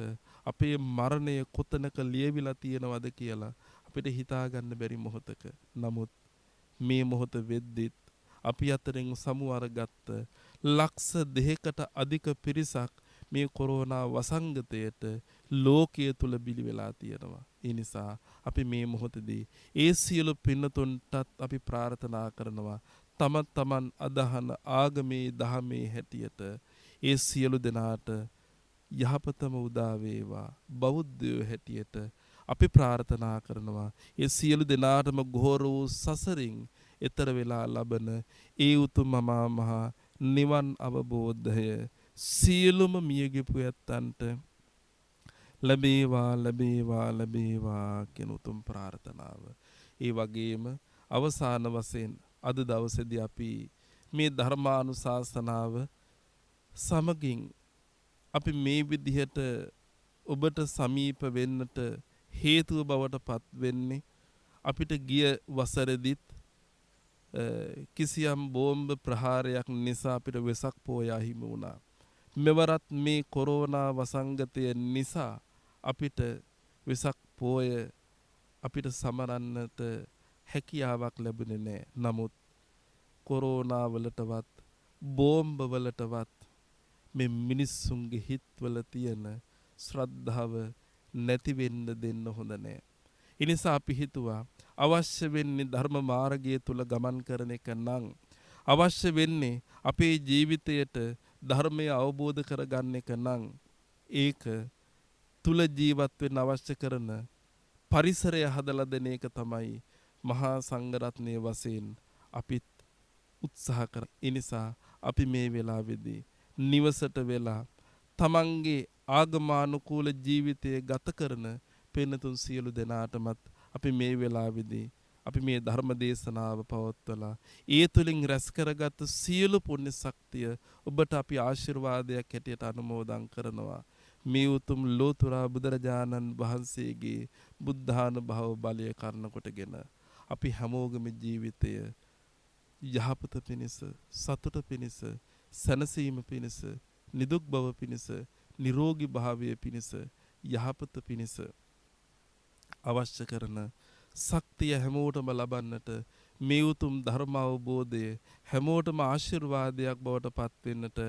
අපේ මරණය කොතනක ලියවිලා තියෙනවද කියලා අපිට හිතාගන්න බැරි මොහොතක. නමුත් මේ මොහොත වෙද්දිත් අපි අතරින් සමු අරගත්ත ලක්ෂ 2කට අධික පිරිසක් මේ කොරෝනා වසංගතයට ලෝකයේ තුල බිලි වෙලා තියෙනවා. ඒ නිසා අපි මේ මොහොතදී ඒ සියලු පින්නතුන්ටත් අපි ප්‍රාර්ථනා කරනවා, තම තමන් අදහන ආගමේ දහමේ හැටියට ඒ සියලු දෙනාට යහපතම උදා වේවා. බෞද්ධයෝ හැටියට අපි ප්‍රාර්ථනා කරනවා, ඒ සියලු දෙනාටම ගෝර වූ සසරින් එතර වෙලා ලබන ඒ උතුම් මහා නිවන් අවබෝධය සියලුම මියගිපු ඇත්තන්ට ලැබේවා, ලැබේවා, ලැබේවා කියන උතුම් ප්‍රාර්ථනාව. ඒ වගේම අවසාන වශයෙන් අද දවසේදී අපි මේ ධර්මානුශාසනාව සමගින් අපි මේ විදිහට ඔබට සමීප වෙන්නට හේතුව බවට පත් වෙන්නේ අපිට ගිය වසරෙදිත් කිසියම් බෝම්බ ප්‍රහාරයක් නිසා අපිට වෙසක් පෝය අහිමි වුණා. මෙවරත් මේ කොරෝනා වසංගතය නිසා අපිට වෙසක් පෝය අපිට සමරන්නට හැකියාවක් ලැබුණේ නැහැ. නමුත් කොරෝනා වලටවත් බෝම්බ වලටවත් මේ මිනිස්සුන්ගේ හිත්වල තියෙන ශ්‍රද්ධාව නැති වෙන්න දෙන්න හොඳ නැහැ. ඒ නිසා අපි හිතුවා අවශ්‍ය වෙන්නේ ධර්ම මාර්ගය තුල ගමන් කරන එක නම්, අවශ්‍ය වෙන්නේ අපේ ජීවිතයට ධර්මය අවබෝධ කරගන්න එක නම්, ඒක තුල ජීවත් වෙන්න අවශ්‍ය කරන පරිසරය හදලා දෙන එක තමයි මහා සංඝරත්නයේ වශයෙන් අපිත් උත්සාහ කර. ඒ නිසා අපි මේ වෙලාවේදී නිවසට වෙලා තමන්ගේ ආගමානුකූල ජීවිතය ගත කරන පින්නතුන් සියලු දෙනාටමත් අපි මේ වෙලාවේදී අපි මේ ධර්ම දේශනාව පවත්වලා ඒ තුලින් රැස් කරගත් සියලු පුණ්‍ය ශක්තිය ඔබට අපි ආශිර්වාදයක් හැටියට අනුමෝදන් කරනවා. මේ උතුම් ලෝතුරා බුදුරජාණන් වහන්සේගේ බුද්ධානුභව බලය කරන කොටගෙන අපි හැමෝගම ජීවිතය යහපත පිණිස, සතුට පිණිස, සැනසීම පිණිස, නිදුක් බව පිණිස, නිරෝගී භාවය පිණිස, යහපත පිණිස අවශ්‍ය කරන ශක්තිය හැමෝටම ලබන්නට මේ උතුම් ධර්ම අවබෝධය හැමෝටම ආශිර්වාදයක් බවට පත් වෙන්නට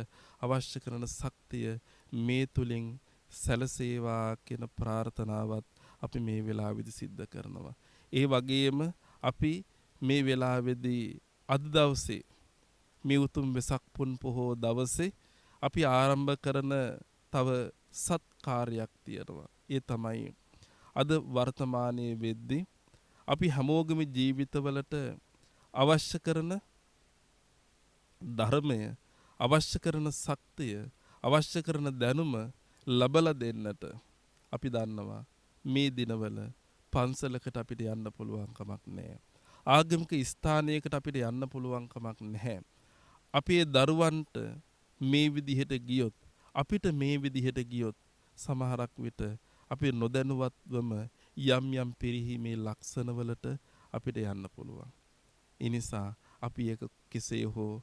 අවශ්‍ය කරන ශක්තිය මේ තුලින් සැලසේවා කියන ප්‍රාර්ථනාවත් අපි මේ වෙලාවේදී සිද්ධ කරනවා. ඒ වගේම අපි මේ වෙලාවේදී අද දවසේ මේ උතුම් වෙසක් පුන් පොහෝ දවසේ අපි ආරම්භ කරන තව සත්කාරයක් තියෙනවා. ඒ තමයි අද වර්තමානයේ වෙද්දී අපි හැමෝගම ජීවිතවලට අවශ්‍ය කරන ධර්මය, අවශ්‍ය කරන ශක්තිය, අවශ්‍ය කරන දැනුම ලබලා දෙන්නට අපි දන්නවා මේ දිනවල පන්සලකට අපිට යන්න පුළුවන් කමක් නැහැ. ආගමික ස්ථානයකට අපිට යන්න පුළුවන් කමක් නැහැ. අපේ දරුවන්ට මේ විදිහට ගියොත්, අපිට මේ විදිහට ගියොත් සමහරක් විට අපි නොදැනුවත්වම යම් යම් පිරිහීමේ ලක්ෂණවලට අපිට යන්න පුළුවන්. ඒ නිසා අපි ඒක කෙසේ හෝ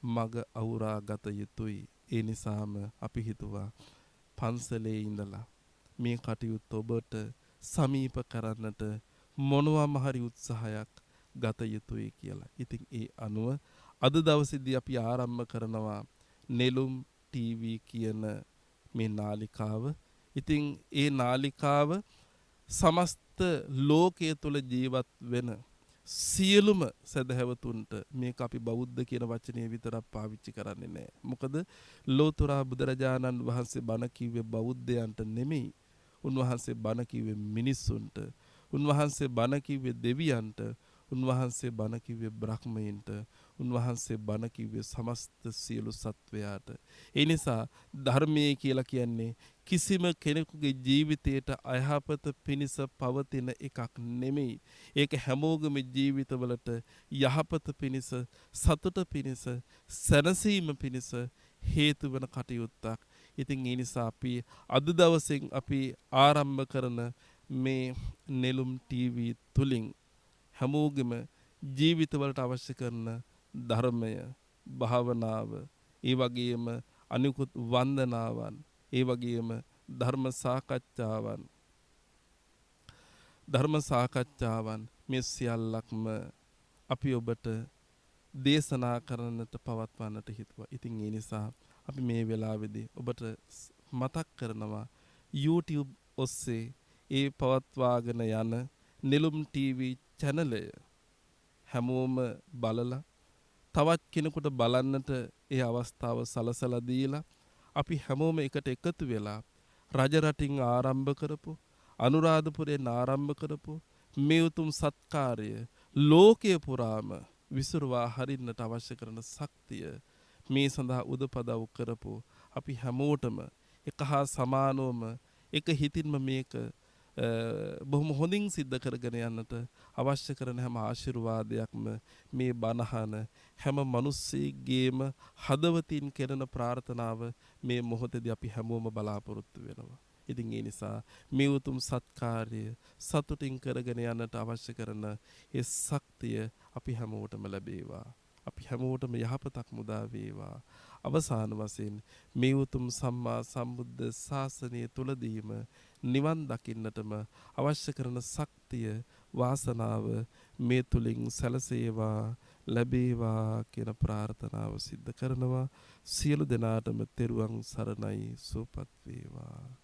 මග අවුරා ගත යුතුයි. ඒ නිසාම අපි හිතුවා පන්සලේ ඉඳලා මේ කටයුත්ත ඔබට සමීප කරන්නට මොනවාම හරි උත්සාහයක් ගත යුතුයි කියලා. ඉතින් ඒ අනුව අද දවසේදී අපි ආරම්භ කරනවා නෙළුම් ටීවී කියන මේ නාලිකාව. ඉතින් ඒ නාලිකාව සමස්ත ලෝකයේ තුල ජීවත් වෙන සියලුම සදහැවතුන්ට මේක අපි බෞද්ධ කියන වචනේ විතරක් පාවිච්චි කරන්නේ නැහැ. මොකද ලෝතුරා බුදුරජාණන් වහන්සේ බණ කිව්වේ බෞද්ධයන්ට නෙමෙයි. උන්වහන්සේ බණ කිව්වේ මිනිස්සුන්ට. උන්වහන්සේ බණ කිව්වේ දෙවියන්ට. උන්වහන්සේ බණ කිව්වේ බ්‍රහ්මයන්ට. උන්වහන්සේ බණ කිව්වේ සමස්ත සියලු සත්වයාට. ඒ නිසා ධර්මයේ කියලා කියන්නේ කිසිම කෙනෙකුගේ ජීවිතයට අයහපත පිණිස පවතින එකක් නෙමෙයි. ඒක හැමෝගම ජීවිතවලට යහපත පිණිස, සතුට පිණිස, සැනසීම පිණිස හේතු වෙන කටයුත්තක්. ඉතින් ඒ නිසා අපි අද දවසෙන් අපි ආරම්භ කරන මේ නෙළුම් ටීවී තුලින් හැමෝගෙම ජීවිතවලට අවශ්‍ය කරන ධර්මය, භාවනාව, ඒ වගේම අනිකුත් වන්දනාවන්, ඒ වගේම ධර්ම සාකච්ඡාවන් මේ සියල්ලක්ම අපි ඔබට දේශනා කරන්නට පවත්වන්නට හිතුවා. ඉතින් ඒ නිසා අපි මේ වෙලාවේදී ඔබට මතක් කරනවා YouTube ඔස්සේ ඒ පවත්වාගෙන යන නෙළුම් ටීවී channelය හැමෝම බලලා තවත් කෙනෙකුට බලන්නට ඒ අවස්ථාව සලසලා දීලා අපි හැමෝම එකට එකතු වෙලා රජරටින් ආරම්භ කරපු, අනුරාධපුරයෙන් ආරම්භ කරපු මේ උතුම් සත්කාරය ලෝකයේ පුරාම විසිරුවා හරින්නට අවශ්‍ය කරන ශක්තිය මේ සඳහා උදපදව් කරපු අපි හැමෝටම එක හා සමානවම එක හිතින්ම මේක බොහොම හොඳින් සිද්ධ කරගෙන යන්නට අවශ්‍ය කරන හැම ආශිර්වාදයක්ම මේ බණහන හැම මිනිස්සෙකගේම හදවතින් කෙරෙන ප්‍රාර්ථනාව මේ මොහොතේදී අපි හැමෝම බලාපොරොත්තු වෙනවා. ඉතින් ඒ නිසා මේ උතුම් සත්කාර්ය සතුටින් කරගෙන යන්නට අවශ්‍ය කරන ඒ ශක්තිය අපි හැමෝටම ලැබේවා. අපි හැමෝටම යහපතක් මුදා වේවා. අවසාන වශයෙන් මේ උතුම් සම්මා සම්බුද්ධ ශාසනය තුලදීම නිවන් දකින්නටම අවශ්‍ය කරන ශක්තිය, වාසනාව මේ තුලින් සැලසේවා, ලැබේවා කියන ප්‍රාර්ථනාව සිද්ධ කරනවා. සියලු දෙනාටම තෙරුවන් සරණයි, සුවපත් වේවා.